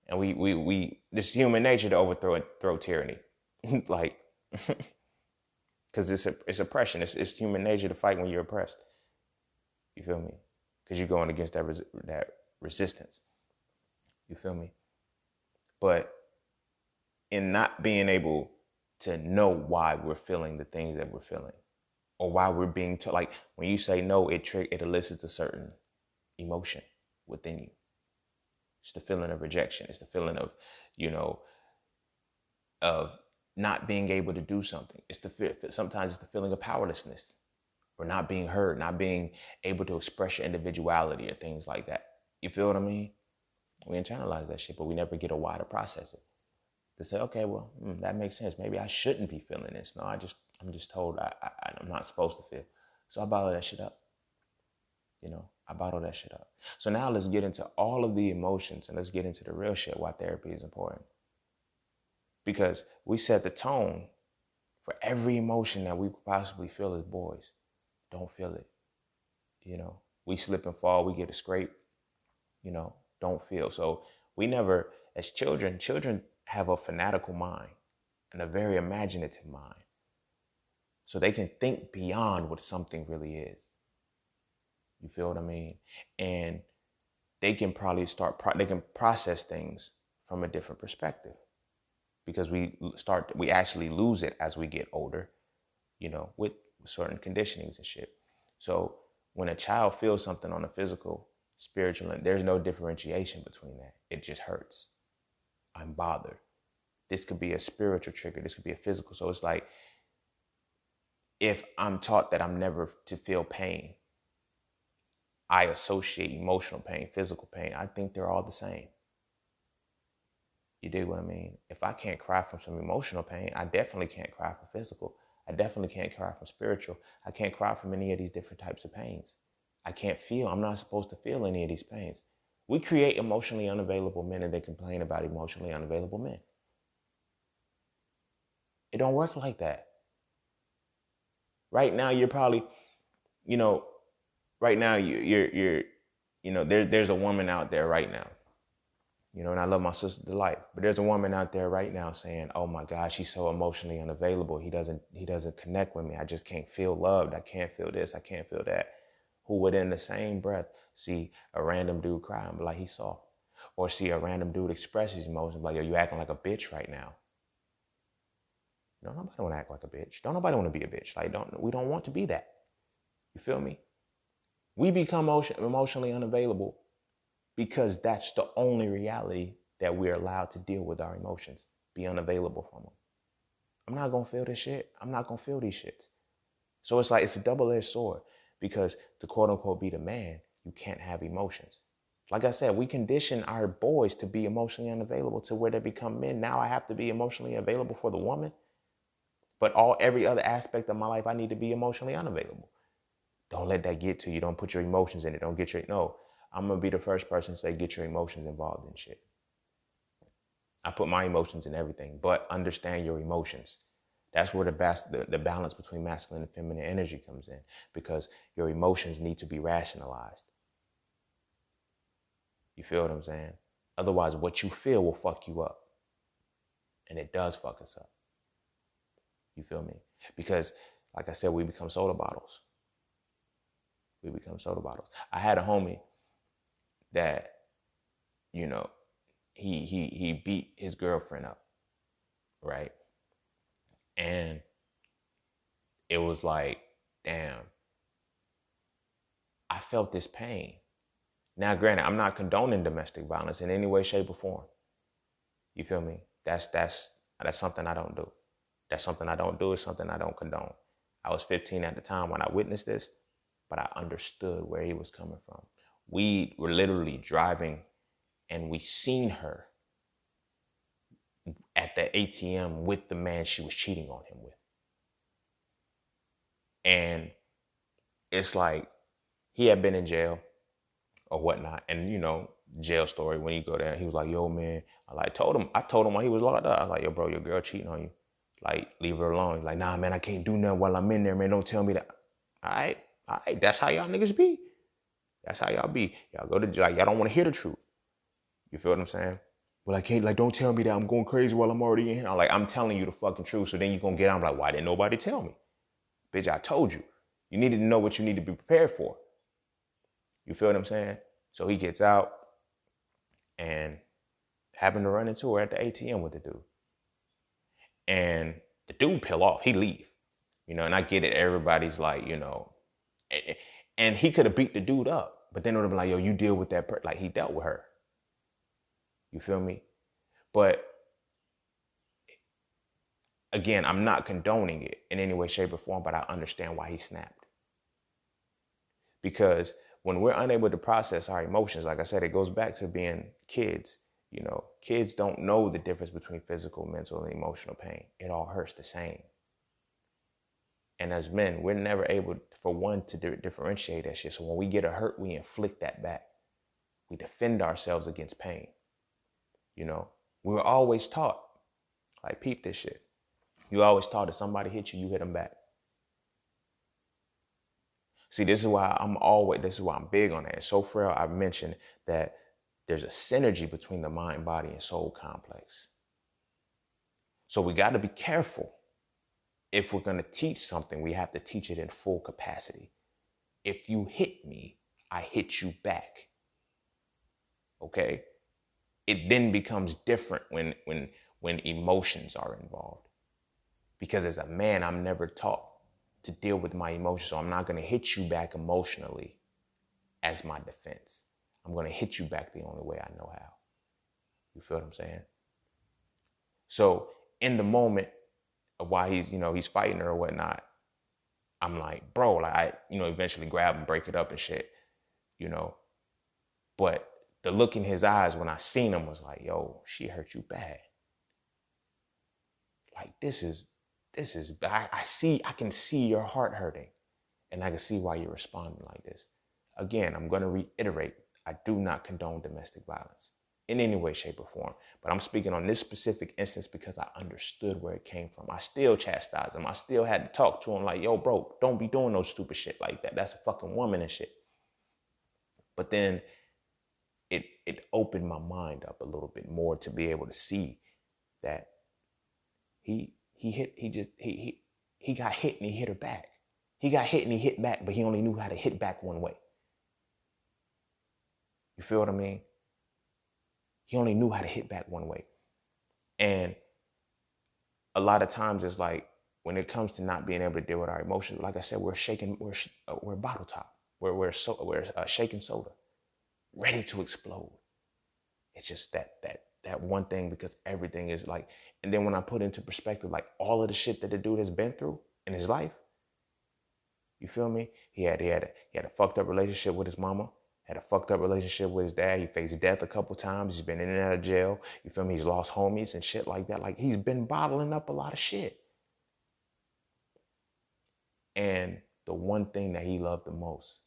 And we this human nature to overthrow tyranny. Like, because it's oppression. It's human nature to fight when you're oppressed. You feel me? Because you're going against that resistance. You feel me? But in not being able to know why we're feeling the things that we're feeling, or why we're being told, like when you say no, it elicits a certain emotion within you. It's the feeling of rejection. It's the feeling of, of not being able to do something. Sometimes it's the feeling of powerlessness, or not being heard, not being able to express your individuality, or things like that. You feel what I mean? We internalize that shit, but we never get a why to process it. To say, okay, well, that makes sense. Maybe I shouldn't be feeling this. No, I'm just told I'm not supposed to feel. So I bottle that shit up. I bottle that shit up. So now let's get into all of the emotions, and let's get into the real shit, why therapy is important. Because we set the tone for every emotion that we could possibly feel as boys. Don't feel it. We slip and fall, we get a scrape, don't feel. So we never, as children have a fanatical mind and a very imaginative mind. So they can think beyond what something really is. You feel what I mean? And they can probably they can process things from a different perspective, because we actually lose it as we get older, with certain conditionings and shit. So when a child feels something on a physical, spiritual, and there's no differentiation between that. It just hurts. I'm bothered. This could be a spiritual trigger. This could be a physical. So it's like, if I'm taught that I'm never to feel pain, I associate emotional pain, physical pain. I think they're all the same. You dig what I mean? If I can't cry from some emotional pain, I definitely can't cry from physical. I definitely can't cry from spiritual. I can't cry from any of these different types of pains. I can't feel. I'm not supposed to feel any of these pains. We create emotionally unavailable men, and they complain about emotionally unavailable men. It don't work like that. Right now, you're probably, right now you're there's a woman out there right now, and I love my sister to life, but there's a woman out there right now saying, oh my God, she's so emotionally unavailable. He doesn't connect with me. I just can't feel loved. I can't feel this. I can't feel that. Who would in the same breath see a random dude cry and be like, he's soft, or see a random dude express his emotions like, yo, you acting like a bitch right now. No, nobody want to act like a bitch. Don't nobody want to be a bitch. We don't want to be that. You feel me? We become emotionally unavailable because that's the only reality that we're allowed to deal with our emotions, be unavailable from them. I'm not going to feel this shit. I'm not going to feel these shits. So it's like, it's a double-edged sword, because to quote unquote be the man, you can't have emotions. Like I said, we condition our boys to be emotionally unavailable to where they become men. Now I have to be emotionally available for the woman, but every other aspect of my life, I need to be emotionally unavailable. Don't let that get to you. Don't put your emotions in it. No, I'm going to be the first person to say, get your emotions involved in shit. I put my emotions in everything, but understand your emotions. That's where the balance between masculine and feminine energy comes in, because your emotions need to be rationalized. You feel what I'm saying? Otherwise, what you feel will fuck you up. And it does fuck us up. You feel me? Because, like I said, we become soda bottles. I had a homie that, you know, he beat his girlfriend up, right? And it was like, damn, I felt this pain. Now, granted, I'm not condoning domestic violence in any way, shape, or form. You feel me? That's something I don't do. That's something I don't do. It's something I don't condone. I was 15 at the time when I witnessed this, but I understood where he was coming from. We were literally driving and we seen her at the ATM with the man she was cheating on him with. And it's like he had been in jail or whatnot. And, you know, jail story, when you go there, he was like, yo, man, I told him while he was locked up, I was like, yo, bro, your girl cheating on you. Like, leave her alone. He's like, nah, man, I can't do nothing while I'm in there, man. Don't tell me that. All right. That's how y'all niggas be. That's how y'all be. Y'all go to, like, y'all don't want to hear the truth. You feel what I'm saying? Well, I can't, like, don't tell me that I'm going crazy while I'm already in here. I'm telling you the fucking truth. So then you're going to get out. I'm like, why didn't nobody tell me? Bitch, I told you. You needed to know what you need to be prepared for. You feel what I'm saying? So he gets out and happened to run into her at the ATM with the dude. And the dude peel off. He leave. You know, and I get it. Everybody's like, you know, and he could have beat the dude up. But then it would have been like, yo, you deal with that person. Like, he dealt with her. You feel me? But again, I'm not condoning it in any way, shape, or form, but I understand why he snapped. Because when we're unable to process our emotions, like I said, it goes back to being kids. You know, kids don't know the difference between physical, mental, and emotional pain. It all hurts the same. And as men, we're never able, for one, to differentiate that shit. So when we get a hurt, we inflict that back. We defend ourselves against pain. You know, we were always taught, like, peep this shit. You always taught if somebody hit you, you hit them back. See, this is why I'm big on that. And so Frail, I've mentioned that there's a synergy between the mind, body, and soul complex. So we got to be careful. If we're going to teach something, we have to teach it in full capacity. If you hit me, I hit you back. Okay? It then becomes different when emotions are involved. Because as a man, I'm never taught to deal with my emotions. So I'm not going to hit you back emotionally as my defense. I'm going to hit you back the only way I know how. You feel what I'm saying? So in the moment of why he's fighting her or whatnot, I'm like, bro, like, I eventually grab him, break it up and shit, but the look in his eyes when I seen him was like, yo, she hurt you bad. Like, this is, I can see your heart hurting, and I can see why you're responding like this. Again, I'm going to reiterate, I do not condone domestic violence in any way, shape, or form. But I'm speaking on this specific instance because I understood where it came from. I still chastised him. I still had to talk to him like, yo, bro, don't be doing no stupid shit like that. That's a fucking woman and shit. But then it opened my mind up a little bit more to be able to see that he got hit and he hit her back. He got hit and he hit back, but he only knew how to hit back one way. You feel what I mean? He only knew how to hit back one way. And a lot of times it's like, when it comes to not being able to deal with our emotions, like I said, we're bottle top. We're shaking soda, ready to explode. It's just that one thing, because everything is like, and then when I put into perspective, like, all of the shit that the dude has been through in his life, you feel me? He had a fucked up relationship with his mama, had a fucked up relationship with his dad. He faced death a couple times. He's been in and out of jail. You feel me? He's lost homies and shit like that. Like, he's been bottling up a lot of shit. And the one thing that he loved the most,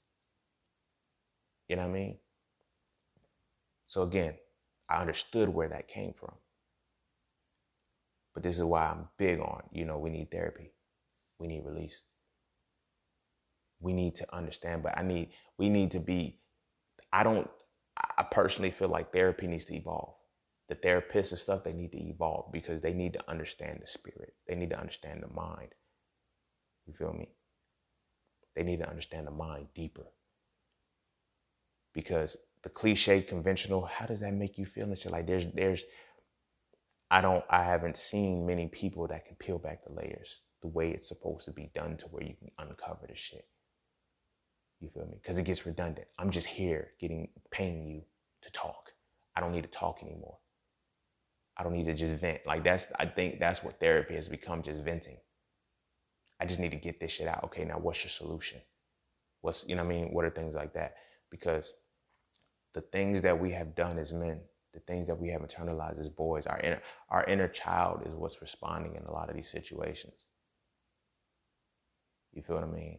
you know what I mean? So again, I understood where that came from. But this is why I'm big on, we need therapy. We need release. We need to understand, but I personally feel like therapy needs to evolve. The therapists and stuff, they need to evolve because they need to understand the spirit. They need to understand the mind. You feel me? They need to understand the mind deeper. Because the cliche, conventional, how does that make you feel? And shit, like I haven't seen many people that can peel back the layers the way it's supposed to be done to where you can uncover the shit. You feel me? Because it gets redundant. I'm just here paying you to talk. I don't need to talk anymore. I don't need to just vent. Like I think that's what therapy has become, just venting. I just need to get this shit out. Okay, now what's your solution? You know what I mean? What are things like that? Because the things that we have done as men, the things that we have internalized as boys, our inner child is what's responding in a lot of these situations. You feel what I mean?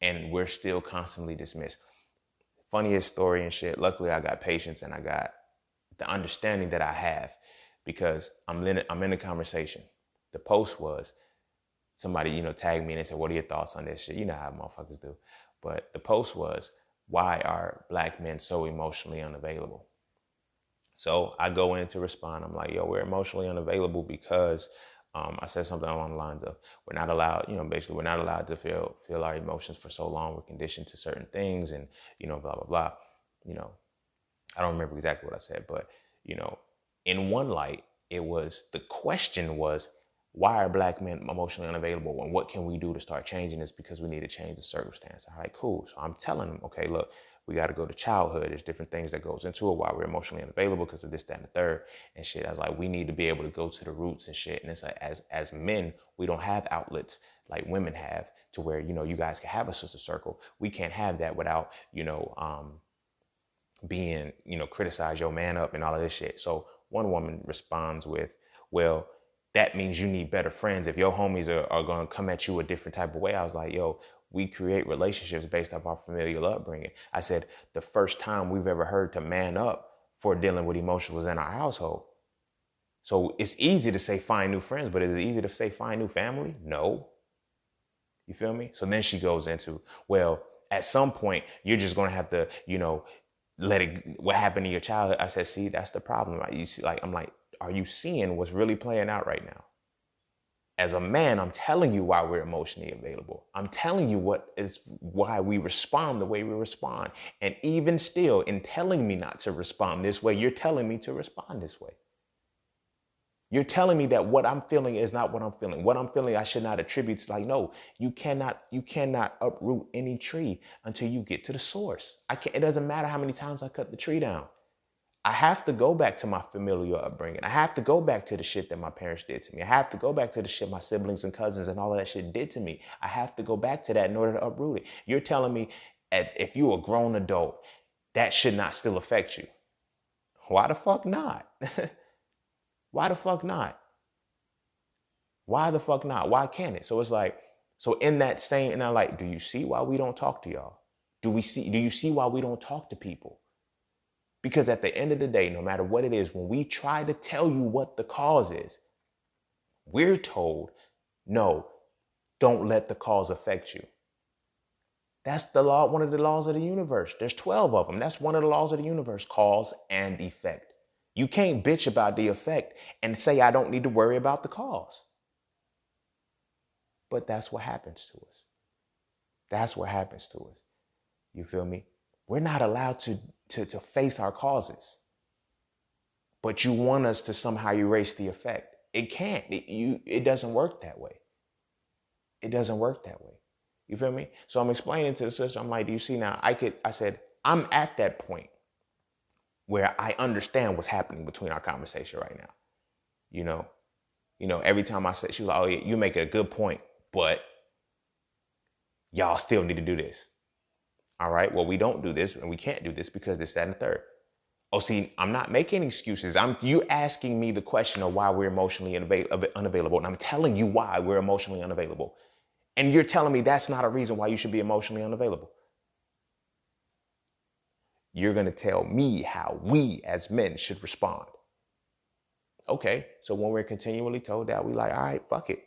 And we're still constantly dismissed. Funniest story and shit. Luckily, I got patience and I got the understanding that I have, because I'm in a conversation. The post was somebody, tagged me and they said, "What are your thoughts on this shit?" You know how motherfuckers do. But the post was, "Why are black men so emotionally unavailable?" So I go in to respond. I'm like, "Yo, we're emotionally unavailable because," I said something along the lines of, "We're not allowed, basically we're not allowed to feel our emotions for so long. We're conditioned to certain things and, blah, blah, blah." I don't remember exactly what I said, but, in one light, the question was, why are black men emotionally unavailable? And what can we do to start changing this? Because we need to change the circumstance. All right, cool. So I'm telling them, okay, look, we got to go to childhood. There's different things that goes into it, why we're emotionally unavailable because of this, that, and the third and shit. I was like, we need to be able to go to the roots and shit. And it's like, as men, we don't have outlets like women have to where, you guys can have a sister circle. We can't have that without, being, criticize your man up and all of this shit. So one woman responds with, "Well, that means you need better friends if your homies are going to come at you a different type of way." I was like, yo, we create relationships based off our familial upbringing. I said, the first time we've ever heard to man up for dealing with emotions was in our household. So it's easy to say find new friends, but is it easy to say find new family? No. You feel me? So then she goes into, well, at some point, you're just going to have to, let it, what happened to your childhood. I said, see, that's the problem. Right? You see, I'm like, are you seeing what's really playing out right now? As a man, I'm telling you why we're emotionally available. I'm telling you why we respond the way we respond. And even still, in telling me not to respond this way, you're telling me to respond this way. You're telling me that what I'm feeling is not what I'm feeling. What I'm feeling, I should not attribute to. Like, no, you cannot uproot any tree until you get to the source. It doesn't matter how many times I cut the tree down. I have to go back to my familial upbringing. I have to go back to the shit that my parents did to me. I have to go back to the shit my siblings and cousins and all of that shit did to me. I have to go back to that in order to uproot it. You're telling me if you're a grown adult, that should not still affect you. Why the fuck not? Why the fuck not? Why the fuck not? Why can't it? So it's like, so in that same, and I'm like, do you see why we don't talk to y'all? Do you see why we don't talk to people? Because at the end of the day, no matter what it is, when we try to tell you what the cause is, we're told, no, don't let the cause affect you. That's the law, one of the laws of the universe. There's 12 of them. That's one of the laws of the universe, cause and effect. You can't bitch about the effect and say, I don't need to worry about the cause. But that's what happens to us. That's what happens to us. You feel me? We're not allowed to face our causes. But you want us to somehow erase the effect. It can't. It doesn't work that way. It doesn't work that way. You feel me? So I'm explaining to the sister, I'm like, do you see now? I said, I'm at that point where I understand what's happening between our conversation right now. Every time I said, she was like, oh, yeah, you make a good point, but y'all still need to do this. All right, well, we don't do this and we can't do this because this, that, and the third. Oh, see, I'm not making excuses. You asking me the question of why we're emotionally unavailable. And I'm telling you why we're emotionally unavailable. And you're telling me that's not a reason why you should be emotionally unavailable. You're going to tell me how we as men should respond. Okay, so when we're continually told that, we like, all right, fuck it.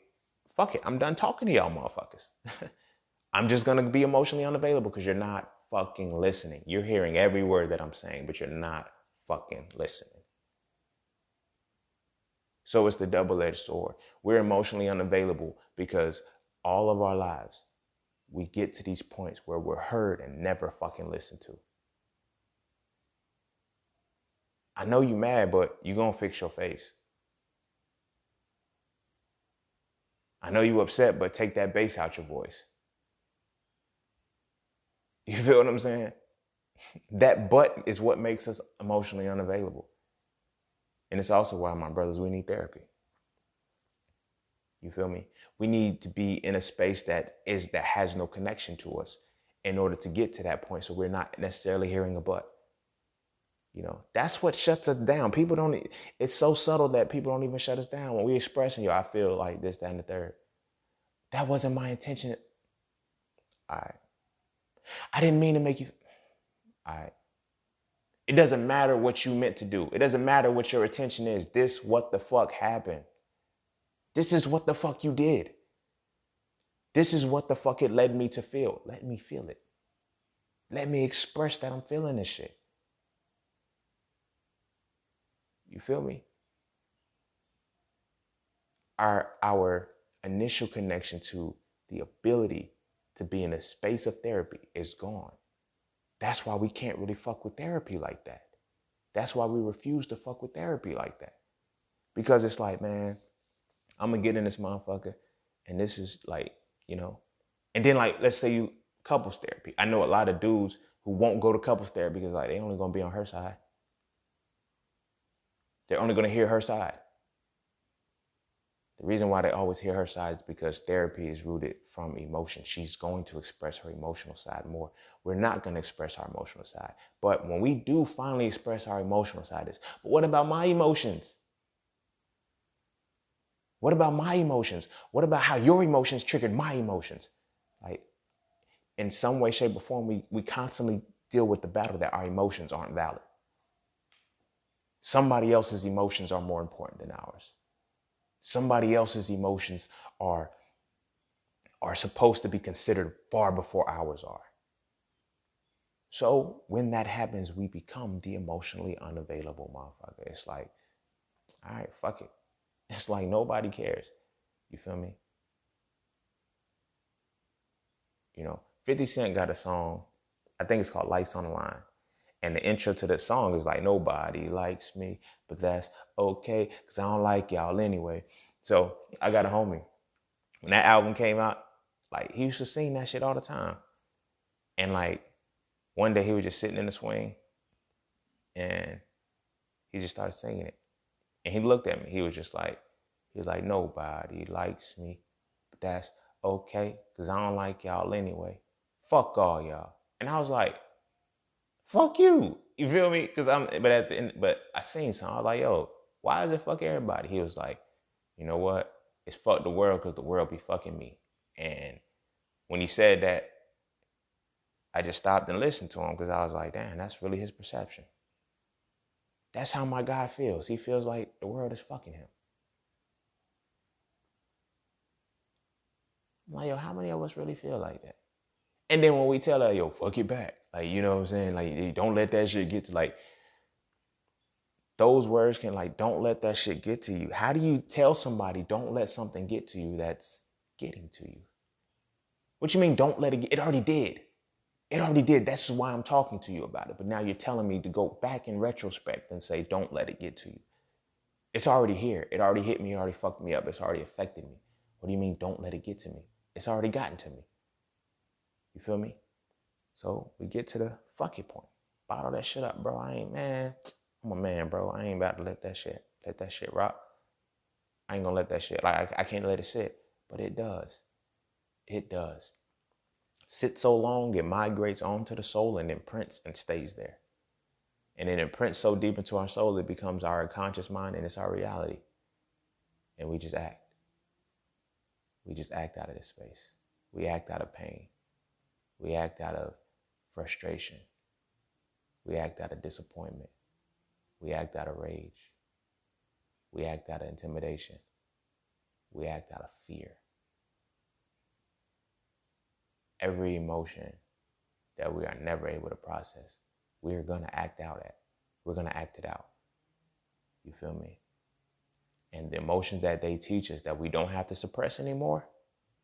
Fuck it. I'm done talking to y'all motherfuckers. I'm just going to be emotionally unavailable because you're not fucking listening. You're hearing every word that I'm saying, but you're not fucking listening. So it's the double-edged sword. We're emotionally unavailable because All of our lives, we get to these points where we're heard and never fucking listened to. I know you mad, but you gonna fix your face. I know you upset, but take that bass out your voice. You feel what I'm saying? That but is what makes us emotionally unavailable. And it's also why, my brothers, we need therapy. You feel me? We need to be in a space that has no connection to us in order to get to that point, so we're not necessarily hearing a but. You know, that's what shuts us down. People don't, it's so subtle that people don't even shut us down. When we expressing, I feel like this, that, and the third. That wasn't my intention. All right. I didn't mean to make you, all right. It doesn't matter what you meant to do. It doesn't matter what your intention is. This, what the fuck happened. This is what the fuck you did. This is what the fuck it led me to feel. Let me feel it. Let me express that I'm feeling this shit. You feel me? Our initial connection to the ability to be in a space of therapy is gone. That's why we can't really fuck with therapy like that. That's why we refuse to fuck with therapy like that. Because it's like, man, I'm gonna get in this motherfucker, and this is like, you know, and then like, let's say you couples therapy. I know a lot of dudes who won't go to couples therapy because like they only gonna be on her side. They're only gonna hear her side. The reason why they always hear her side is because therapy is rooted from emotion. She's going to express her emotional side more. We're not going to express our emotional side. But when we do finally express our emotional side, but what about my emotions? What about my emotions? What about how your emotions triggered my emotions? Like, in some way, shape, or form, we constantly deal with the battle that our emotions aren't valid. Somebody else's emotions are more important than ours. Somebody else's emotions are supposed to be considered far before ours are. So when that happens, we become the emotionally unavailable motherfucker. It's like, all right, fuck it. It's like nobody cares. You feel me? You know, 50 Cent got a song, I think it's called Lights on the Line. And the intro to the song is like, nobody likes me, but that's okay, because I don't like y'all anyway. So I got a homie. When that album came out, like, he used to sing that shit all the time. And like, one day he was just sitting in the swing and he just started singing it. And he looked at me. He was like, nobody likes me, but that's okay, because I don't like y'all anyway. Fuck all y'all. And I was like, fuck you. You feel me? But at the end, but I seen something. I was like, yo, why is it fuck everybody? He was like, you know what? It's fuck the world because the world be fucking me. And when he said that, I just stopped and listened to him because I was like, damn, that's really his perception. That's how my guy feels. He feels like the world is fucking him. I'm like, yo, how many of us really feel like that? And then when we tell her, yo, fuck it back. Like, you know what I'm saying? Like, don't let that shit get to, like, those words can, like, don't let that shit get to you. How do you tell somebody, don't let something get to you that's getting to you? What you mean, don't let it get? It already did. It already did. That's why I'm talking to you about it. But now you're telling me to go back in retrospect and say, don't let it get to you. It's already here. It already hit me. It already fucked me up. It's already affected me. What do you mean, don't let it get to me? It's already gotten to me. You feel me? So we get to the fuck it point. Bottle that shit up, bro. I'm a man, bro. I ain't about to let that shit rock. I ain't gonna let that shit, like, I can't let it sit. But it does. It does. Sit so long, it migrates onto the soul and imprints and stays there. And it imprints so deep into our soul, it becomes our conscious mind and it's our reality. And we just act. We just act out of this space. We act out of pain. We act out of frustration. We act out of disappointment. We act out of rage. We act out of intimidation. We act out of fear. Every emotion that we are never able to process, we're going to act out at. We're going to act it out. You feel me? And the emotions that they teach us that we don't have to suppress anymore,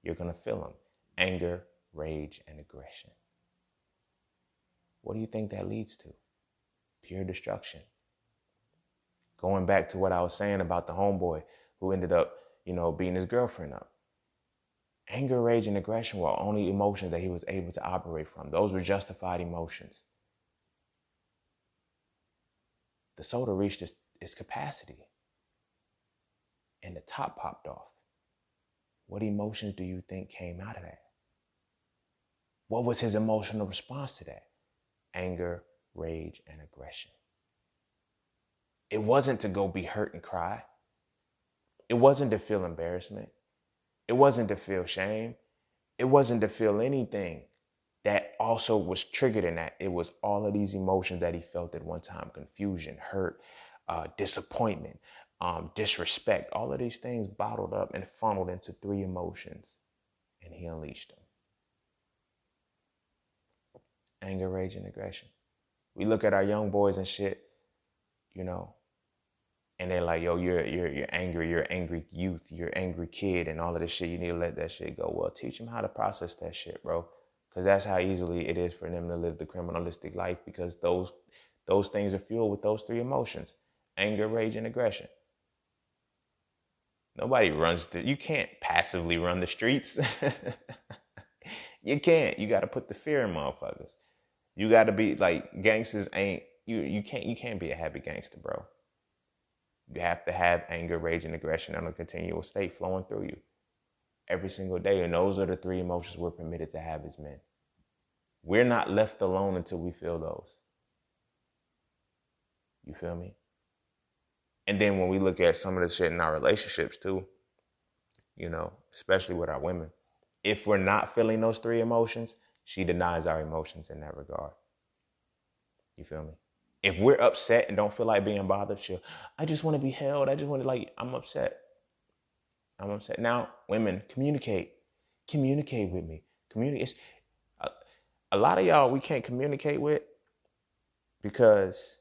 you're going to feel them. Anger, rage, and aggression. What do you think that leads to? Pure destruction. Going back to what I was saying about the homeboy who ended up, beating his girlfriend up. Anger, rage, and aggression were only emotions that he was able to operate from. Those were justified emotions. The soda reached its capacity and the top popped off. What emotions do you think came out of that? What was his emotional response to that? Anger, rage, and aggression. It wasn't to go be hurt and cry. It wasn't to feel embarrassment. It wasn't to feel shame. It wasn't to feel anything that also was triggered in that. It was all of these emotions that he felt at one time: confusion, hurt, disappointment, disrespect. All of these things bottled up and funneled into 3 emotions, and he unleashed them. Anger, rage, and aggression. We look at our young boys and shit, and they're like, yo, you're angry, you're angry youth, you're angry kid, and all of this shit. You need to let that shit go. Well, teach them how to process that shit, bro. Because that's how easily it is for them to live the criminalistic life, because those things are fueled with those 3 emotions: anger, rage, and aggression. Nobody you can't passively run the streets. You can't. You got to put the fear in motherfuckers. You got to be like, gangsters ain't, you can't be a happy gangster, bro. You have to have anger, rage, and aggression on a continual state flowing through you every single day. And those are the 3 emotions we're permitted to have as men. We're not left alone until we feel those. You feel me? And then when we look at some of the shit in our relationships too, especially with our women, if we're not feeling those 3 emotions, she denies our emotions in that regard. You feel me? If we're upset and don't feel like being bothered, I just want to be held. I just want to, I'm upset. I'm upset. Now, women, communicate. Communicate with me. Communicate. A lot of y'all we can't communicate with because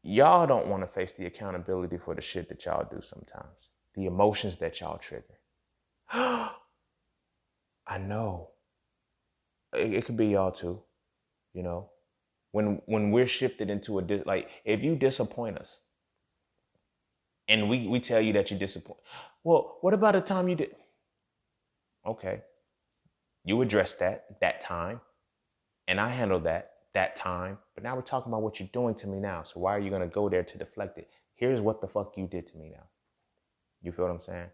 y'all don't want to face the accountability for the shit that y'all do sometimes. The emotions that y'all trigger. I know. It could be y'all too, When we're shifted into if you disappoint us and we tell you that you disappoint. Well, what about the time you did? Okay. You addressed that time, and I handled that time. But now we're talking about what you're doing to me now. So why are you going to go there to deflect it? Here's what the fuck you did to me now. You feel what I'm saying?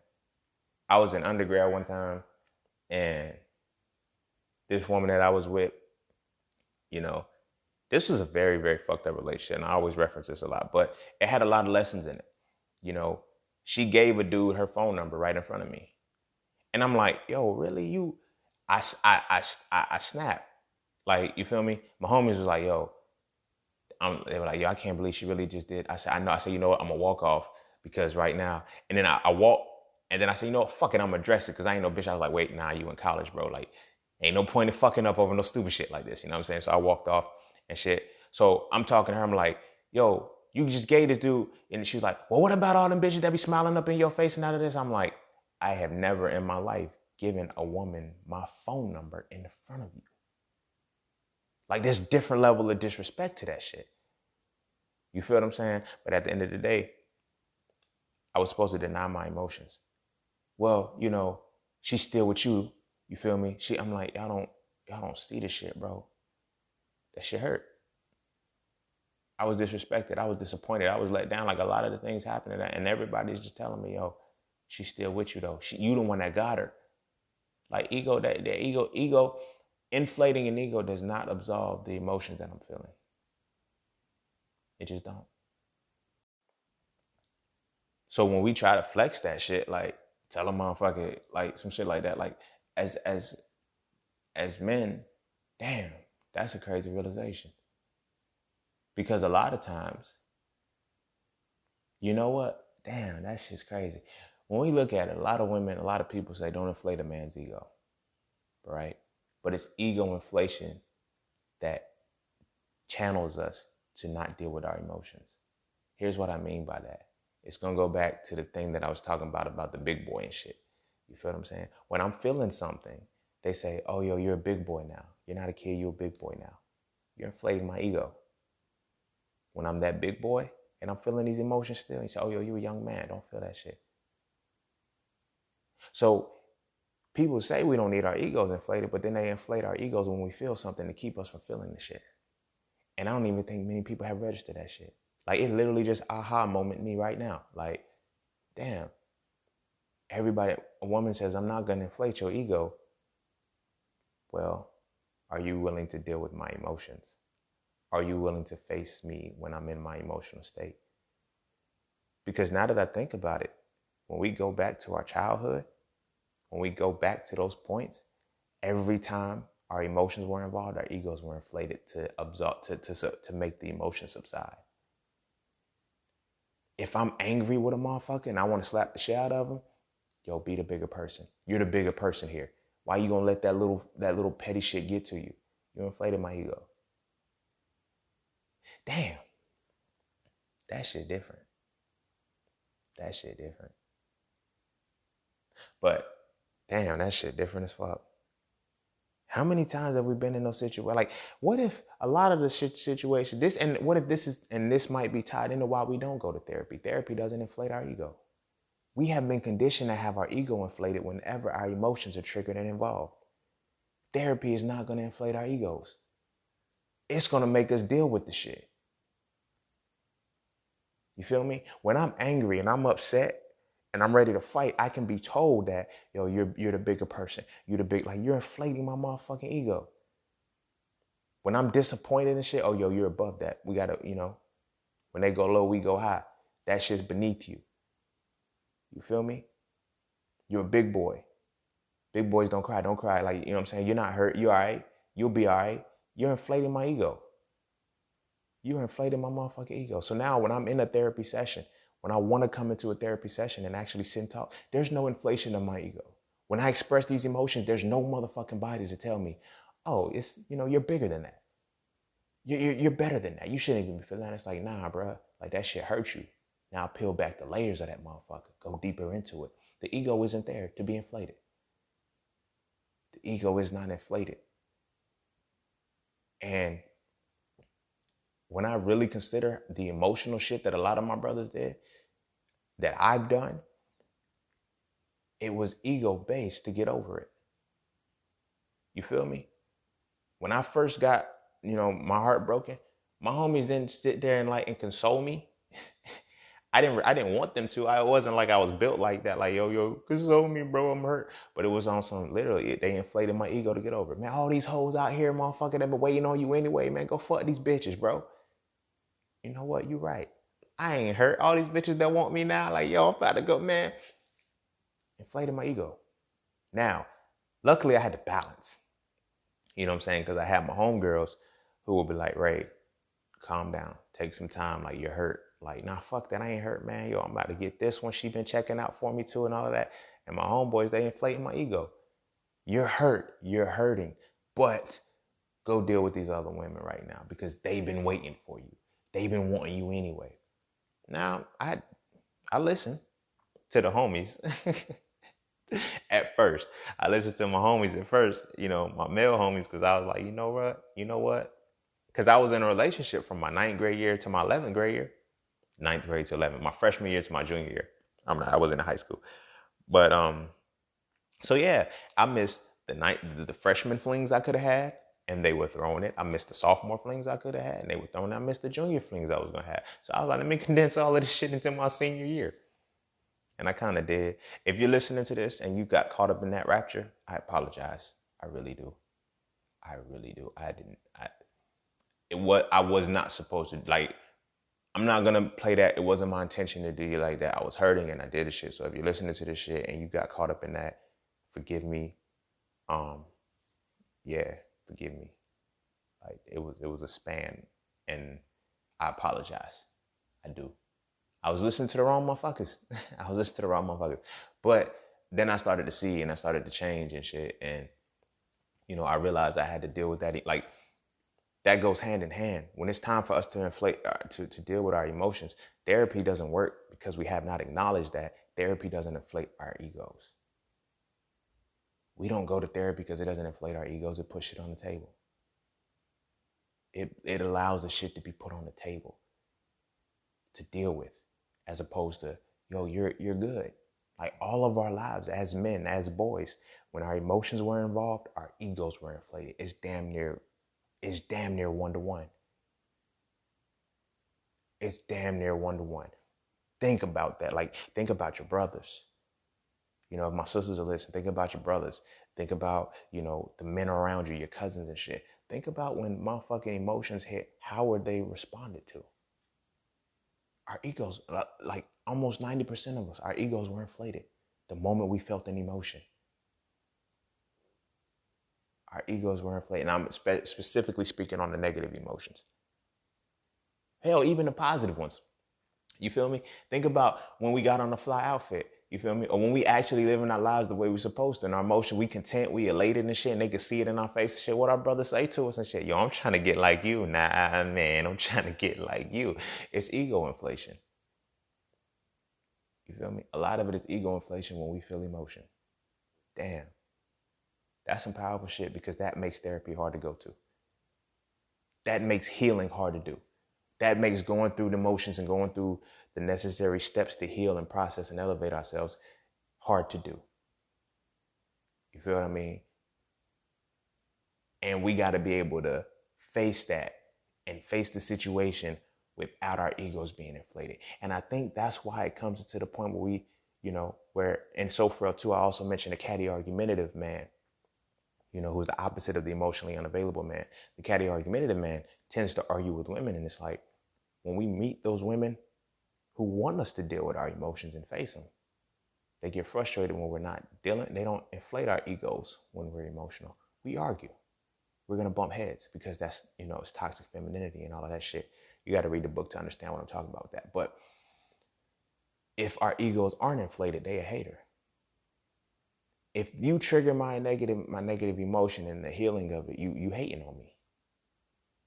I was in undergrad one time, and this woman that I was with, this was a very, very fucked up relationship. And I always reference this a lot, but it had a lot of lessons in it. She gave a dude her phone number right in front of me. And I'm like, yo, really? I snapped. Like, you feel me? My homies was like, yo, they were like, yo, I can't believe she really just did. I said, I know. I said, you know what? I'm going to walk off because right now. And then I walk. And then I said, you know what? Fuck it. I'm going to address it because I ain't no bitch. I was like, wait, nah, you in college, bro. Like, ain't no point in fucking up over no stupid shit like this. You know what I'm saying? So I walked off and shit. So I'm talking to her. I'm like, yo, you just gave this dude. And she was like, well, what about all them bitches that be smiling up in your face and out of this? I'm like, I have never in my life given a woman my phone number in front of you. Like, there's a different level of disrespect to that shit. You feel what I'm saying? But at the end of the day, I was supposed to deny my emotions. Well, she's still with you. You feel me? I'm like, y'all don't see this shit, bro. That shit hurt. I was disrespected. I was disappointed. I was let down. Like, a lot of the things happened, and everybody's just telling me, yo, she's still with you though. You the one that got her. Like, ego, inflating an ego does not absolve the emotions that I'm feeling. It just don't. So when we try to flex that shit, like, tell a motherfucker, like, some shit like that, like, as men, damn, that's a crazy realization. Because a lot of times, you know what? Damn, that's just crazy. When we look at it, a lot of women, a lot of people say don't inflate a man's ego, right? But it's ego inflation that channels us to not deal with our emotions. Here's what I mean by that. It's going to go back to the thing that I was talking about the big boy and shit. You feel what I'm saying? When I'm feeling something, they say, oh, yo, you're a big boy now. You're not a kid, you're a big boy now. You're inflating my ego. When I'm that big boy and I'm feeling these emotions still, you say, oh, yo, you're a young man. Don't feel that shit. So people say we don't need our egos inflated, but then they inflate our egos when we feel something to keep us from feeling the shit. And I don't even think many people have registered that shit. Like, it literally just aha moment me right now. Like, damn. Everybody, a woman says, I'm not going to inflate your ego. Well, are you willing to deal with my emotions? Are you willing to face me when I'm in my emotional state? Because now that I think about it, when we go back to our childhood, when we go back to those points, every time our emotions were involved, our egos were inflated to absorb, to make the emotion subside. If I'm angry with a motherfucker and I want to slap the shit out of him, yo, be the bigger person. You're the bigger person here. Why you gonna let that little petty shit get to you? You inflated my ego. Damn. That shit different. That shit different. But damn, that shit different as fuck. How many times have we been in those situations? Like, what if a lot of the situation, what if this is, and this might be tied into why we don't go to therapy. Therapy doesn't inflate our ego. We have been conditioned to have our ego inflated whenever our emotions are triggered and involved. Therapy is not going to inflate our egos. It's going to make us deal with the shit. You feel me? When I'm angry and I'm upset and I'm ready to fight, I can be told that, yo, you're the bigger person. You're inflating my motherfucking ego. When I'm disappointed and shit, oh, yo, you're above that. We gotta, when they go low, we go high. That shit's beneath you. You feel me? You're a big boy. Big boys don't cry. Don't cry. Like, you know what I'm saying? You're not hurt. You're all right. You'll be all right. You're inflating my ego. You're inflating my motherfucking ego. So now when I'm in a therapy session, when I want to come into a therapy session and actually sit and talk, there's no inflation of my ego. When I express these emotions, there's no motherfucking body to tell me, oh, it's, you're bigger than that. You're better than that. You shouldn't even be feeling that. It's like, nah, bro. Like, that shit hurts you. Now peel back the layers of that motherfucker. Go deeper into it. The ego isn't there to be inflated. The ego is not inflated. And when I really consider the emotional shit that a lot of my brothers did, that I've done, it was ego-based to get over it. You feel me? When I first got, my heart broken, my homies didn't sit there and console me. I didn't want them to. I wasn't like I was built like that. Like, yo, console me, bro, I'm hurt. But it was on some, literally, they inflated my ego to get over it. Man, all these hoes out here, motherfucker, they been waiting on you anyway, man. Go fuck these bitches, bro. You know what? You right. I ain't hurt. All these bitches that want me now, like, yo, I'm about to go, man. Inflated my ego. Now, luckily I had to balance. You know what I'm saying? Because I had my homegirls who would be like, Ray, calm down. Take some time. Like, you're hurt. Like, nah, fuck that. I ain't hurt, man. Yo, I'm about to get this one. She been checking out for me too and all of that. And my homeboys, they inflating my ego. You're hurt. You're hurting. But go deal with these other women right now because they've been waiting for you. They've been wanting you anyway. Now, I listen to the homies. At first, I listened to my homies at first, my male homies, because I was like, you know what? Because I was in a relationship from my 9th grade year to my 11th grade year. 9th grade to 11th, my freshman year to my junior year. I was in high school. But, so yeah, I missed the freshman flings I could have had, and they were throwing it. I missed the sophomore flings I could have had, and they were throwing it. I missed the junior flings I was going to have. So I was like, let me condense all of this shit into my senior year. And I kind of did. If you're listening to this and you got caught up in that rapture, I apologize. I really do. I really do. I was not supposed to, like, I'm not going to play that. It wasn't my intention to do you like that. I was hurting and I did the shit. So if you're listening to this shit and you got caught up in that, forgive me. Yeah, forgive me. Like, it was a span and I apologize. I do. I was listening to the wrong motherfuckers. But then I started to see and I started to change and shit. And, I realized I had to deal with that. Like, that goes hand in hand. When it's time for us to to deal with our emotions, therapy doesn't work because we have not acknowledged that therapy doesn't inflate our egos. We don't go to therapy because it doesn't inflate our egos. It puts shit on the table. It allows the shit to be put on the table to deal with, as opposed to, yo, you're good. Like all of our lives as men, as boys, when our emotions were involved, our egos were inflated. It's damn near 1-to-1. It's damn near 1-to-1. Think about that. Like, think about your brothers. You know, if my sisters are listening, think about your brothers. Think about, you know, the men around you, your cousins and shit. Think about when motherfucking emotions hit, how were they responded to? Our egos, like almost 90% of us, our egos were inflated the moment we felt an emotion. Our egos were inflated. And I'm specifically speaking on the negative emotions. Hell, even the positive ones. You feel me? Think about when we got on the fly outfit. You feel me? Or when we actually living our lives the way we're supposed to. In our emotion, we content, we elated and shit, and they can see it in our face and shit. What our brothers say to us and shit. Yo, I'm trying to get like you. Nah, man, I'm trying to get like you. It's ego inflation. You feel me? A lot of it is ego inflation when we feel emotion. Damn. That's some powerful shit, because that makes therapy hard to go to. That makes healing hard to do. That makes going through the motions and going through the necessary steps to heal and process and elevate ourselves hard to do. You feel what I mean? And we got to be able to face that and face the situation without our egos being inflated. And I think that's why it comes to the point where we, you know, where, and so Frail too, I also mentioned the catty argumentative man, you know, who's the opposite of the emotionally unavailable man. The catty argumentative man tends to argue with women. And it's like, when we meet those women who want us to deal with our emotions and face them, they get frustrated when we're not dealing. They don't inflate our egos when we're emotional. We argue. We're going to bump heads because that's, you know, it's toxic femininity and all of that shit. You got to read the book to understand what I'm talking about with that. But if our egos aren't inflated, they a hater. If you trigger my negative emotion and the healing of it, you hating on me.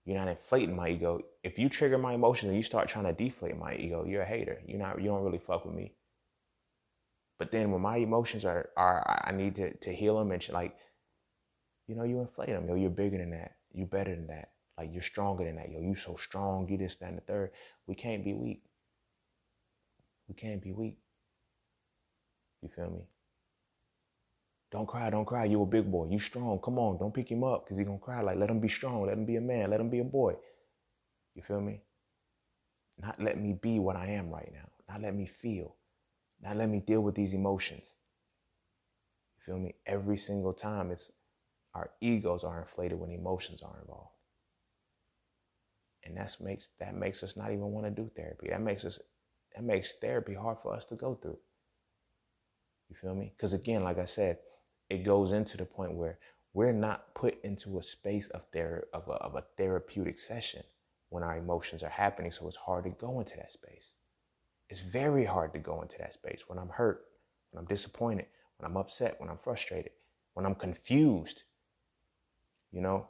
You're not inflating my ego. If you trigger my emotions and you start trying to deflate my ego, you're a hater. You don't really fuck with me. But then when my emotions are I need to heal them and like, you know, you inflate them. Yo, you're bigger than that. You better than that. Like, you're stronger than that. Yo, you so strong. You this, that, and the third. We can't be weak. We can't be weak. You feel me? Don't cry. You a big boy. You strong. Come on. Don't pick him up because he's going to cry. Like, let him be strong. Let him be a man. Let him be a boy. You feel me? Not let me be what I am right now. Not let me feel. Not let me deal with these emotions. You feel me? Every single time our egos are inflated when emotions are involved. And that makes us not even want to do therapy. That makes therapy hard for us to go through. You feel me? Because again, like I said, it goes into the point where we're not put into a space of a therapeutic session when our emotions are happening. So it's hard to go into that space. It's very hard to go into that space when I'm hurt, when I'm disappointed, when I'm upset, when I'm frustrated, when I'm confused. You know,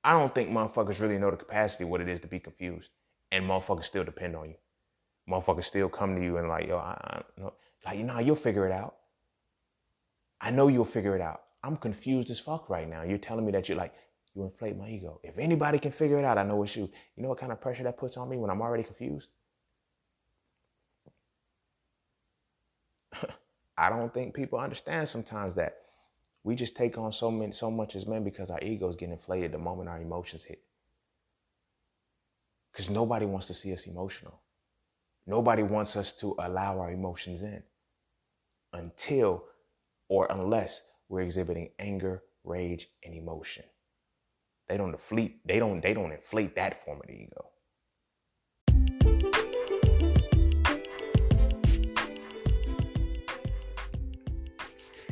I don't think motherfuckers really know the capacity of what it is to be confused, and motherfuckers still depend on you. Motherfuckers still come to you and like, yo, like, you know, you'll figure it out. I know you'll figure it out. I'm confused as fuck right now. You're telling me that you inflate my ego. If anybody can figure it out, I know it's you. You know what kind of pressure that puts on me when I'm already confused? I don't think people understand sometimes that we just take on so much as men because our egos get inflated the moment our emotions hit. Because nobody wants to see us emotional. Nobody wants us to allow our emotions in until or unless we're exhibiting anger, rage, and emotion. They don't inflate that form of the ego.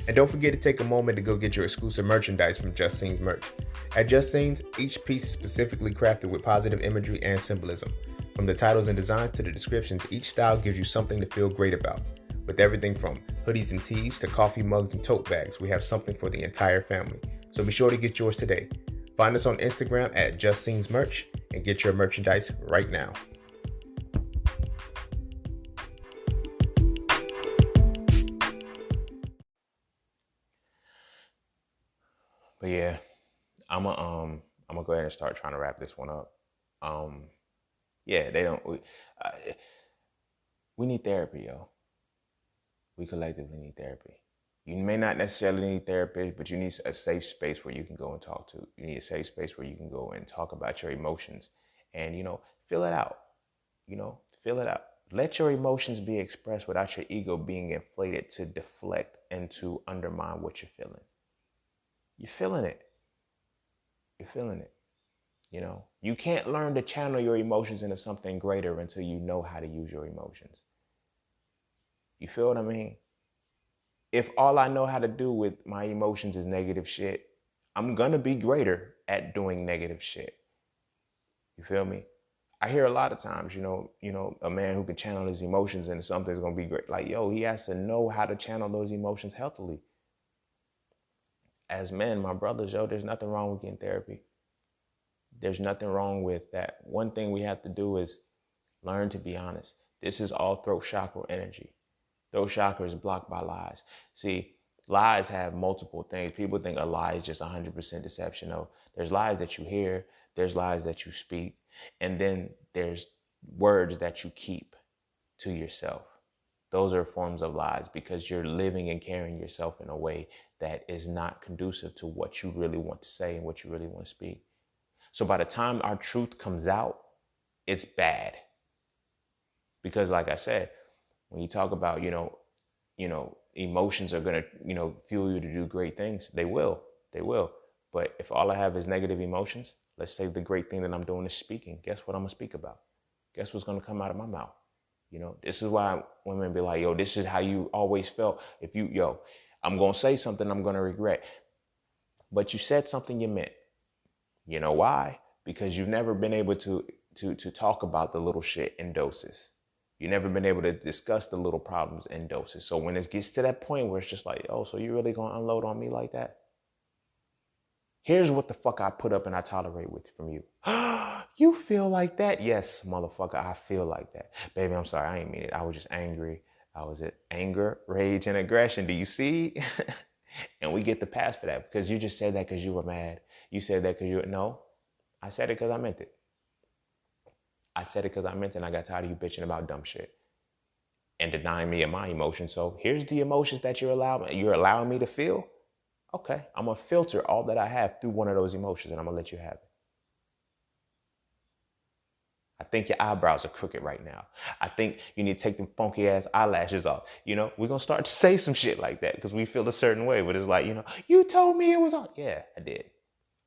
And don't forget to take a moment to go get your exclusive merchandise from Just Scenes merch. At Just Scenes, each piece is specifically crafted with positive imagery and symbolism. From the titles and designs to the descriptions, each style gives you something to feel great about. With everything from hoodies and tees to coffee mugs and tote bags, we have something for the entire family. So be sure to get yours today. Find us on Instagram at Just Scenes merch and get your merchandise right now. But yeah, I'm gonna go ahead and start trying to wrap this one up. Yeah, they don't. Uh, we need therapy, yo. We collectively need therapy. You may not necessarily need therapy, but you need a safe space where you can go and talk to. You need a safe space where you can go and talk about your emotions and, fill it out. Fill it out. Let your emotions be expressed without your ego being inflated to deflect and to undermine what you're feeling. You're feeling it. You're feeling it. You can't learn to channel your emotions into something greater until you know how to use your emotions. You feel what I mean? If all I know how to do with my emotions is negative shit, I'm gonna be greater at doing negative shit. You feel me? I hear a lot of times, a man who can channel his emotions into something is gonna be great. Like, yo, he has to know how to channel those emotions healthily. As men, my brothers, yo, there's nothing wrong with getting therapy. There's nothing wrong with that. One thing we have to do is learn to be honest. This is all throat chakra energy. Throat chakra is blocked by lies. See, lies have multiple things. People think a lie is just 100% deception. No, there's lies that you hear, there's lies that you speak, and then there's words that you keep to yourself. Those are forms of lies because you're living and carrying yourself in a way that is not conducive to what you really want to say and what you really want to speak. So by the time our truth comes out, it's bad. Because like I said, when you talk about, emotions are going to, fuel you to do great things, they will. But if all I have is negative emotions, let's say the great thing that I'm doing is speaking, guess what I'm going to speak about? Guess what's going to come out of my mouth? This is why women be like, yo, this is how you always felt. I'm going to say something I'm going to regret. But you said something you meant. You know why? Because you've never been able to talk about the little shit in doses. You've never been able to discuss the little problems in doses. So when it gets to that point where it's just like, oh, so you really gonna unload on me like that? Here's what the fuck I put up and I tolerate from you. You feel like that? Yes, motherfucker, I feel like that. Baby, I'm sorry, I ain't mean it. I was just angry. I was at anger, rage, and aggression. Do you see? And we get the pass for that because you just said that because you were mad. You said that because no, I said it because I meant it. I said it because I meant it and I got tired of you bitching about dumb shit and denying me of my emotions. So here's the emotions that you're allowing me to feel. Okay, I'm going to filter all that I have through one of those emotions and I'm going to let you have it. I think your eyebrows are crooked right now. I think you need to take them funky ass eyelashes off. We're going to start to say some shit like that because we feel a certain way. But it's like, you told me it was on. Yeah, I did.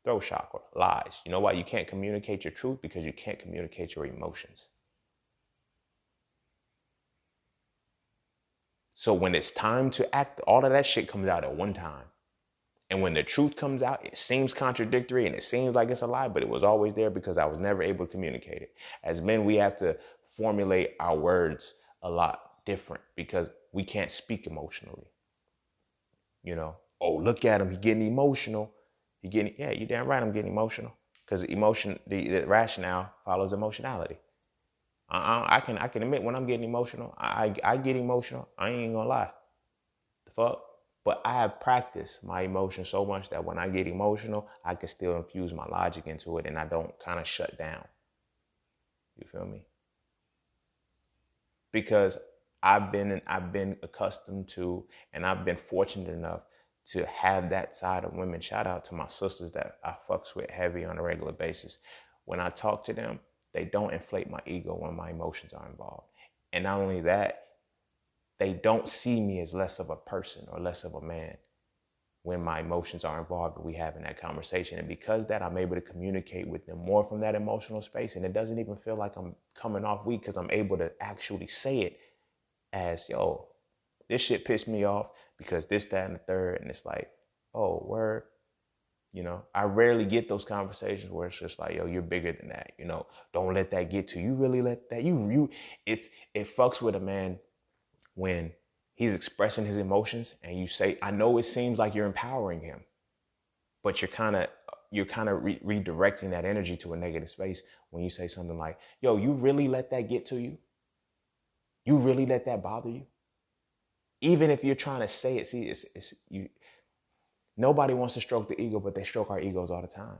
Throat chakra, lies. You know why you can't communicate your truth? Because you can't communicate your emotions. So when it's time to act, all of that shit comes out at one time. And when the truth comes out, it seems contradictory and it seems like it's a lie, but it was always there because I was never able to communicate it. As men, we have to formulate our words a lot different because we can't speak emotionally. Oh, look at him, he's getting emotional. Yeah, you're damn right I'm getting emotional. Because emotion, the rationale follows emotionality. I can admit when I'm getting emotional, I get emotional. I ain't gonna lie. The fuck? But I have practiced my emotions so much that when I get emotional, I can still infuse my logic into it and I don't kind of shut down. You feel me? Because I've been accustomed to, and I've been fortunate enough to have that side of women. Shout out to my sisters that I fucks with heavy on a regular basis. When I talk to them, they don't inflate my ego when my emotions are involved. And not only that, they don't see me as less of a person or less of a man when my emotions are involved and we having that conversation. And because that, I'm able to communicate with them more from that emotional space. And it doesn't even feel like I'm coming off weak because I'm able to actually say it as, yo, this shit pissed me off because this, that, and the third. And it's like, oh, word. I rarely get those conversations where it's just like, yo, you're bigger than that. Don't let that get to you. Really let that, it fucks with a man when he's expressing his emotions and you say, I know it seems like you're empowering him, but you're kind of redirecting that energy to a negative space when you say something like, yo, you really let that get to you? You really let that bother you? Even if you're trying to say it, see, Nobody wants to stroke the ego, but they stroke our egos all the time.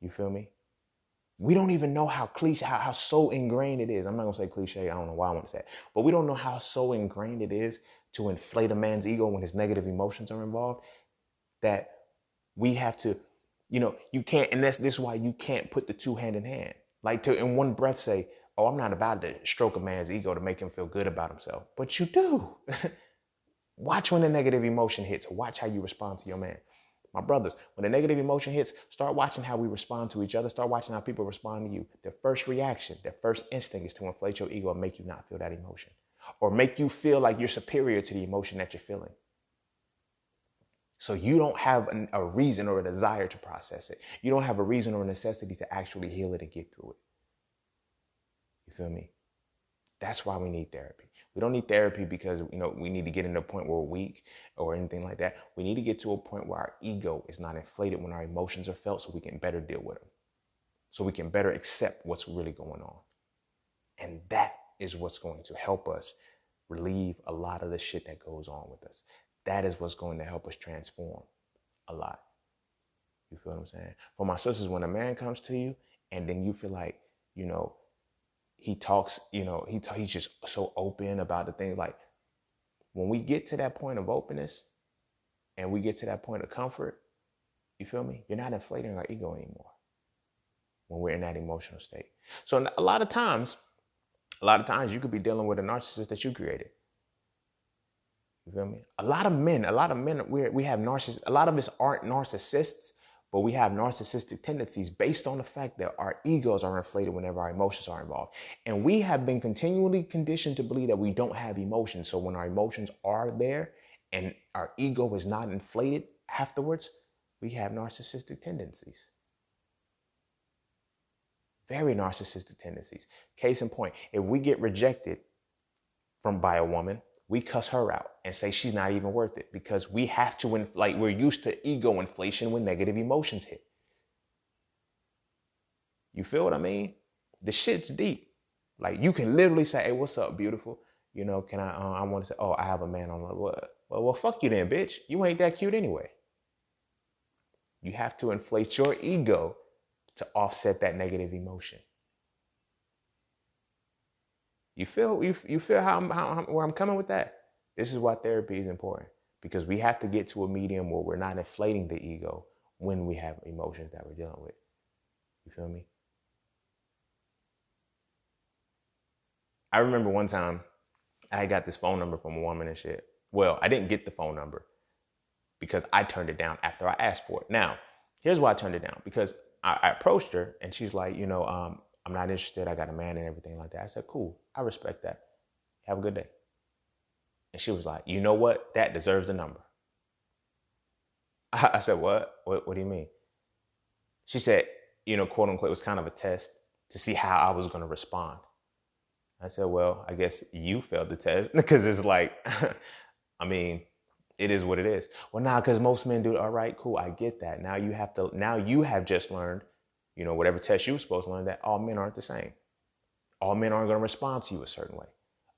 You feel me? We don't even know how cliche, how so ingrained it is. I'm not gonna say cliche. I don't know why I want to say it, but we don't know how so ingrained it is to inflate a man's ego when his negative emotions are involved. That we have to, you can't, and this is why you can't put the two hand in hand. Like to in one breath say, "Oh, I'm not about to stroke a man's ego to make him feel good about himself," but you do. Watch when the negative emotion hits. Watch how you respond to your man. My brothers, when the negative emotion hits, start watching how we respond to each other. Start watching how people respond to you. Their first reaction, their first instinct is to inflate your ego and make you not feel that emotion, or make you feel like you're superior to the emotion that you're feeling. So you don't have a reason or a desire to process it. You don't have a reason or a necessity to actually heal it and get through it. You feel me? That's why we need therapy. We don't need therapy because we need to get into a point where we're weak or anything like that. We need to get to a point where our ego is not inflated when our emotions are felt, so we can better deal with them. So we can better accept what's really going on. And that is what's going to help us relieve a lot of the shit that goes on with us. That is what's going to help us transform a lot. You feel what I'm saying? For my sisters, when a man comes to you and then you feel like, he talks, he's just so open about the things. Like when we get to that point of openness and we get to that point of comfort, you feel me? You're not inflating our ego anymore when we're in that emotional state. So a lot of times you could be dealing with a narcissist that you created. You feel me? A lot of men, we have narcissists. A lot of us aren't narcissists, but we have narcissistic tendencies based on the fact that our egos are inflated whenever our emotions are involved. And we have been continually conditioned to believe that we don't have emotions. So when our emotions are there and our ego is not inflated afterwards, we have narcissistic tendencies. Very narcissistic tendencies. Case in point, if we get rejected by a woman, we cuss her out and say she's not even worth it because we have to, we're used to ego inflation when negative emotions hit. You feel what I mean? The shit's deep. Like you can literally say, "Hey, what's up, beautiful? Can I want to say, oh, I have a man on the what? Well, fuck you then, bitch. You ain't that cute anyway." You have to inflate your ego to offset that negative emotion. You feel how where I'm coming with that? This is why therapy is important, because we have to get to a medium where we're not inflating the ego when we have emotions that we're dealing with. You feel me? I remember one time I got this phone number from a woman and shit. Well, I didn't get the phone number because I turned it down after I asked for it. Now, here's why I turned it down. Because I approached her and she's like, I'm not interested. I got a man and everything like that. I said, cool. I respect that. Have a good day. And she was like, you know what? That deserves the number. I said, what? What do you mean? She said, quote unquote, it was kind of a test to see how I was going to respond. I said, well, I guess you failed the test because it's like, I mean, it is what it is. Well, nah, because most men do. All right, cool. I get that. Now you have just learned, whatever test you were supposed to learn, that all men aren't the same. All men aren't going to respond to you a certain way.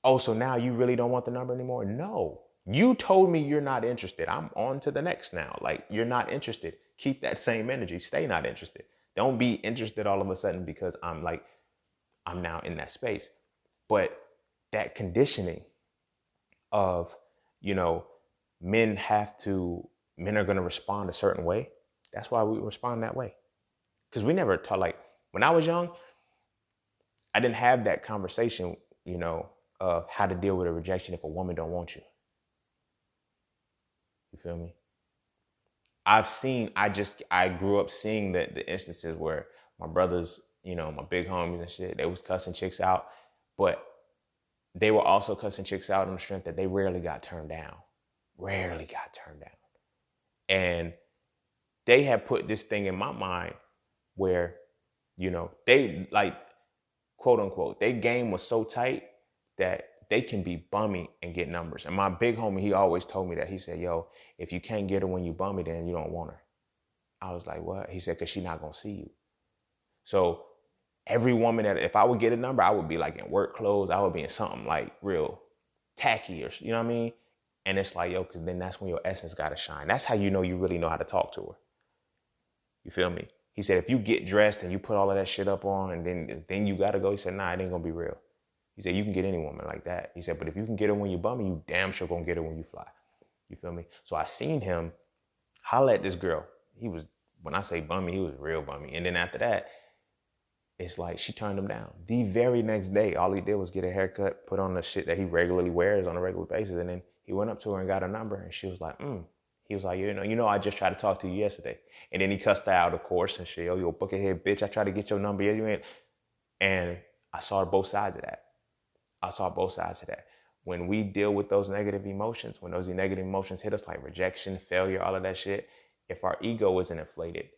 Oh, so now you really don't want the number anymore? No. You told me you're not interested. I'm on to the next now. Like, you're not interested. Keep that same energy. Stay not interested. Don't be interested all of a sudden because I'm now in that space. But that conditioning of, men are going to respond a certain way. That's why we respond that way. Because we never taught, when I was young, I didn't have that conversation, of how to deal with a rejection if a woman don't want you. You feel me? I grew up seeing the instances where my brothers, my big homies and shit, they was cussing chicks out, but they were also cussing chicks out on the strength that they rarely got turned down. And they had put this thing in my mind where, they quote unquote, their game was so tight that they can be bummy and get numbers. And my big homie, he always told me that. He said, yo, if you can't get her when you bummy, then you don't want her. I was like, what? He said, because she's not going to see you. So every woman if I would get a number, I would be in work clothes. I would be in something real tacky or, you know what I mean? And it's like, yo, because then that's when your essence got to shine. That's how you know you really know how to talk to her. You feel me? He said, if you get dressed and you put all of that shit up on and then you got to go, he said, nah, it ain't going to be real. He said, you can get any woman like that. He said, but if you can get her when you bummy, you damn sure going to get her when you fly. You feel me? So I seen him holler at this girl. He was, when I say bummy, he was real bummy. And then after that, it's like she turned him down. The very next day, all he did was get a haircut, put on the shit that he regularly wears on a regular basis. And then he went up to her and got her number. And she was like, He was like, I just tried to talk to you yesterday. And then he cussed her out, of course, and shit. Yo, you a buckethead bitch. I tried to get your number. Yeah, you ain't. And I saw both sides of that. When we deal with those negative emotions, when those negative emotions hit us like rejection, failure, all of that shit, if our ego isn't inflated,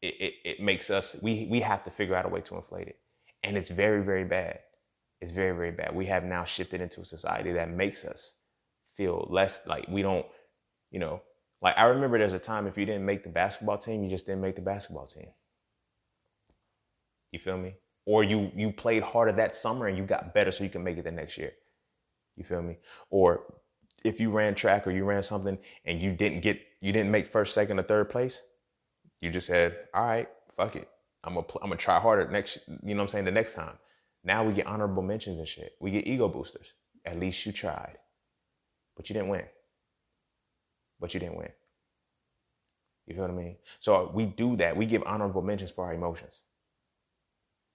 it makes us, we have to figure out a way to inflate it. And it's very, very bad. It's very, very bad. We have now shifted into a society that makes us feel less like we don't, like I remember there's a time if you didn't make the basketball team, you just didn't make the basketball team. You feel me? Or you played harder that summer and you got better so you can make it the next year. You feel me? Or if you ran track or you ran something and you didn't make first, second, or third place, you just said, all right, fuck it. I'm gonna try harder next, the next time. Now we get honorable mentions and shit. We get ego boosters. At least you tried. But you didn't win. You feel what I mean? So we do that. We give honorable mentions for our emotions.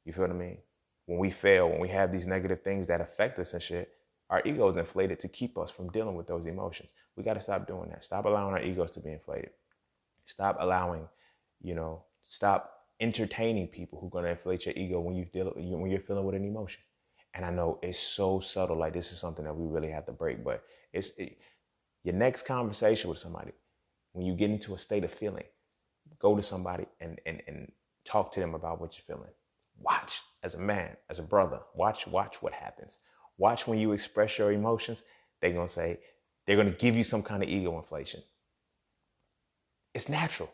You feel what I mean? When we fail, when we have these negative things that affect us and shit, our ego is inflated to keep us from dealing with those emotions. We got to stop doing that. Stop allowing our egos to be inflated. Stop allowing, stop entertaining people who are going to inflate your ego when you're feeling with an emotion. And I know it's so subtle. Like this is something that we really have to break, but your next conversation with somebody, when you get into a state of feeling, go to somebody and talk to them about what you're feeling. Watch as a man, as a brother, watch what happens. Watch when you express your emotions, they're going to give you some kind of ego inflation. It's natural.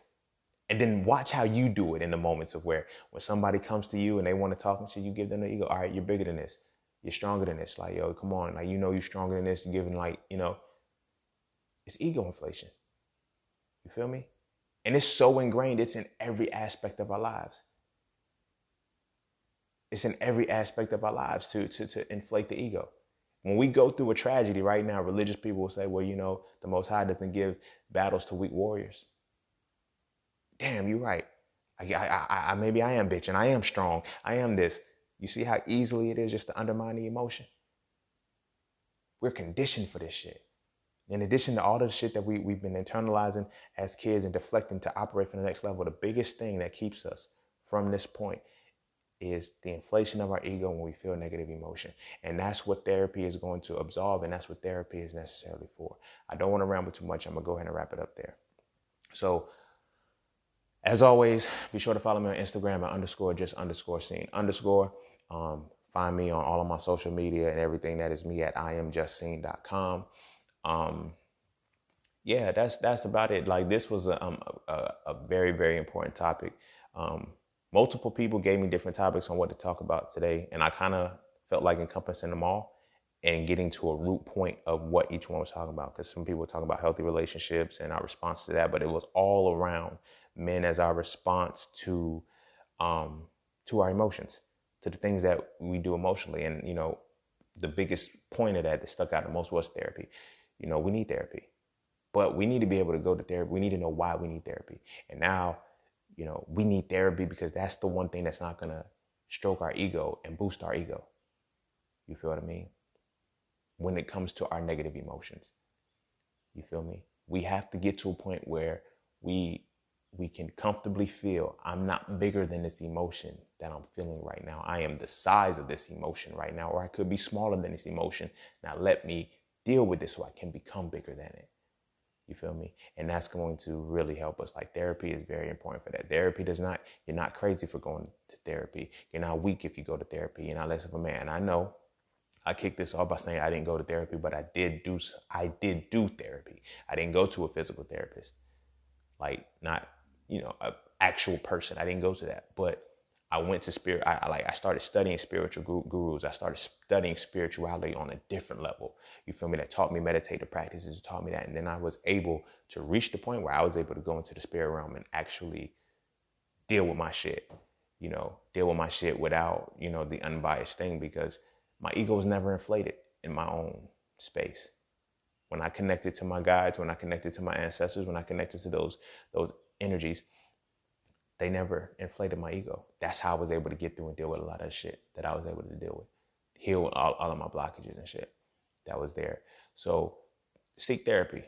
And then watch how you do it in the moments of when somebody comes to you and they want to talk and shit, you give them the ego. All right, you're bigger than this. You're stronger than this. Like, yo, come on. Like, you're stronger than this. You're giving it's ego inflation. You feel me? And it's so ingrained. It's in every aspect of our lives. It's in every aspect of our lives to inflate the ego. When we go through a tragedy right now, religious people will say, well, the Most High doesn't give battles to weak warriors. Damn, you're right. I maybe I am bitch and I am strong. I am this. You see how easily it is just to undermine the emotion? We're conditioned for this shit. In addition to all the shit that we've been internalizing as kids and deflecting to operate for the next level, the biggest thing that keeps us from this point is the inflation of our ego when we feel negative emotion. And that's what therapy is going to absolve, and that's what therapy is necessarily for. I don't want to ramble too much. I'm going to go ahead and wrap it up there. So, as always, be sure to follow me on Instagram at _just_scene_. Find me on all of my social media and everything. That is me at IamJustScene.com. Yeah, that's about it. Like, this was a very, very important topic. Multiple people gave me different topics on what to talk about today, and I kind of felt like encompassing them all and getting to a root point of what each one was talking about. Because some people were talking about healthy relationships and our response to that, but it was all around men as our response to our emotions, to the things that we do emotionally. And the biggest point of that stuck out the most was therapy. We need therapy, but we need to be able to go to therapy. We need to know why we need therapy. And now, we need therapy because that's the one thing that's not going to stroke our ego and boost our ego. You feel what I mean? When it comes to our negative emotions, you feel me? We have to get to a point where we can comfortably feel, I'm not bigger than this emotion that I'm feeling right now. I am the size of this emotion right now, or I could be smaller than this emotion. Now let me deal with this so I can become bigger than it. You feel me? And that's going to really help us. Like, therapy is very important for that. You're not crazy for going to therapy. You're not weak if you go to therapy. You're not less of a man. I know I kicked this off by saying I didn't go to therapy, but I did do therapy. I didn't go to a physical therapist, like not, an actual person. I didn't go to that, but I went to spirit. I started studying spiritual gurus. I started studying spirituality on a different level. You feel me? That taught me meditative practices, taught me that. And then I was able to reach the point where I was able to go into the spirit realm and actually deal with my shit, deal with my shit without, the unbiased thing, because my ego was never inflated in my own space. When I connected to my guides, when I connected to my ancestors, when I connected to those energies, they never inflated my ego. That's how I was able to get through and deal with a lot of shit that I was able to deal with. Heal all of my blockages and shit that was there. So seek therapy.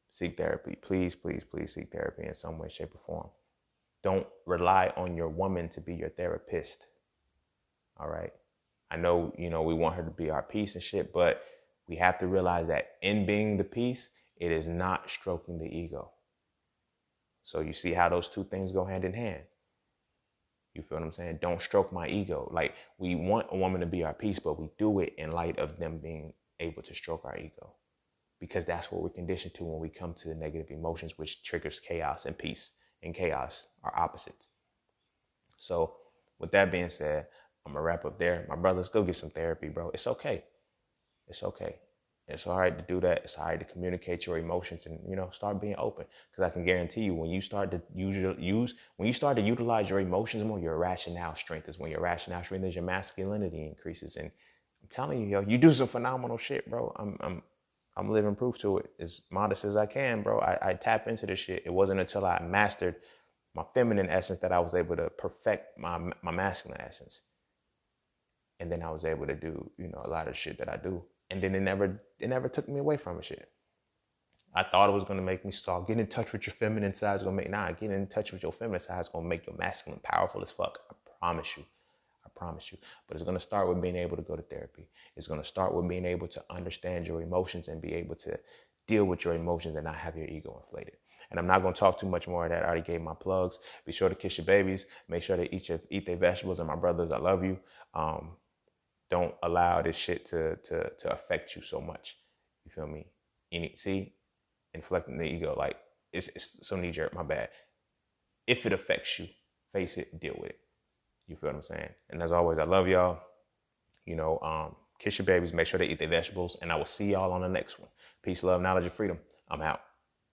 Seek therapy. Please, please, please seek therapy in some way, shape, or form. Don't rely on your woman to be your therapist. All right. I know, we want her to be our peace and shit, but we have to realize that in being the peace, it is not stroking the ego. So you see how those two things go hand in hand. You feel what I'm saying? Don't stroke my ego. Like, we want a woman to be our peace, but we do it in light of them being able to stroke our ego, because that's what we're conditioned to when we come to the negative emotions, which triggers chaos, and peace and chaos are opposites. So with that being said, I'm going to wrap up there. My brothers, go get some therapy, bro. It's okay. It's okay. It's all right to do that. It's all right to communicate your emotions and, start being open. Because I can guarantee you, when you start to utilize your emotions more, your rationale strengthens. When your rationale strengthens, your masculinity increases. And I'm telling you, yo, you do some phenomenal shit, bro. I'm living proof to it. As modest as I can, bro. I tap into this shit. It wasn't until I mastered my feminine essence that I was able to perfect my masculine essence. And then I was able to do, a lot of shit that I do. And then it never took me away from it shit. I thought it was going to make me start getting in touch with your feminine side. It's going to make, getting in touch with your feminine side is going to make your masculine powerful as fuck. I promise you. But it's going to start with being able to go to therapy. It's going to start with being able to understand your emotions and be able to deal with your emotions and not have your ego inflated. And I'm not going to talk too much more of that. I already gave my plugs. Be sure to kiss your babies. Make sure they eat their vegetables. And my brothers, I love you. Don't allow this shit to affect you so much. You feel me? Inflecting the ego, like it's so knee-jerk, my bad. If it affects you, face it, deal with it. You feel what I'm saying? And as always, I love y'all. Kiss your babies, make sure they eat their vegetables, and I will see y'all on the next one. Peace, love, knowledge, and freedom. I'm out.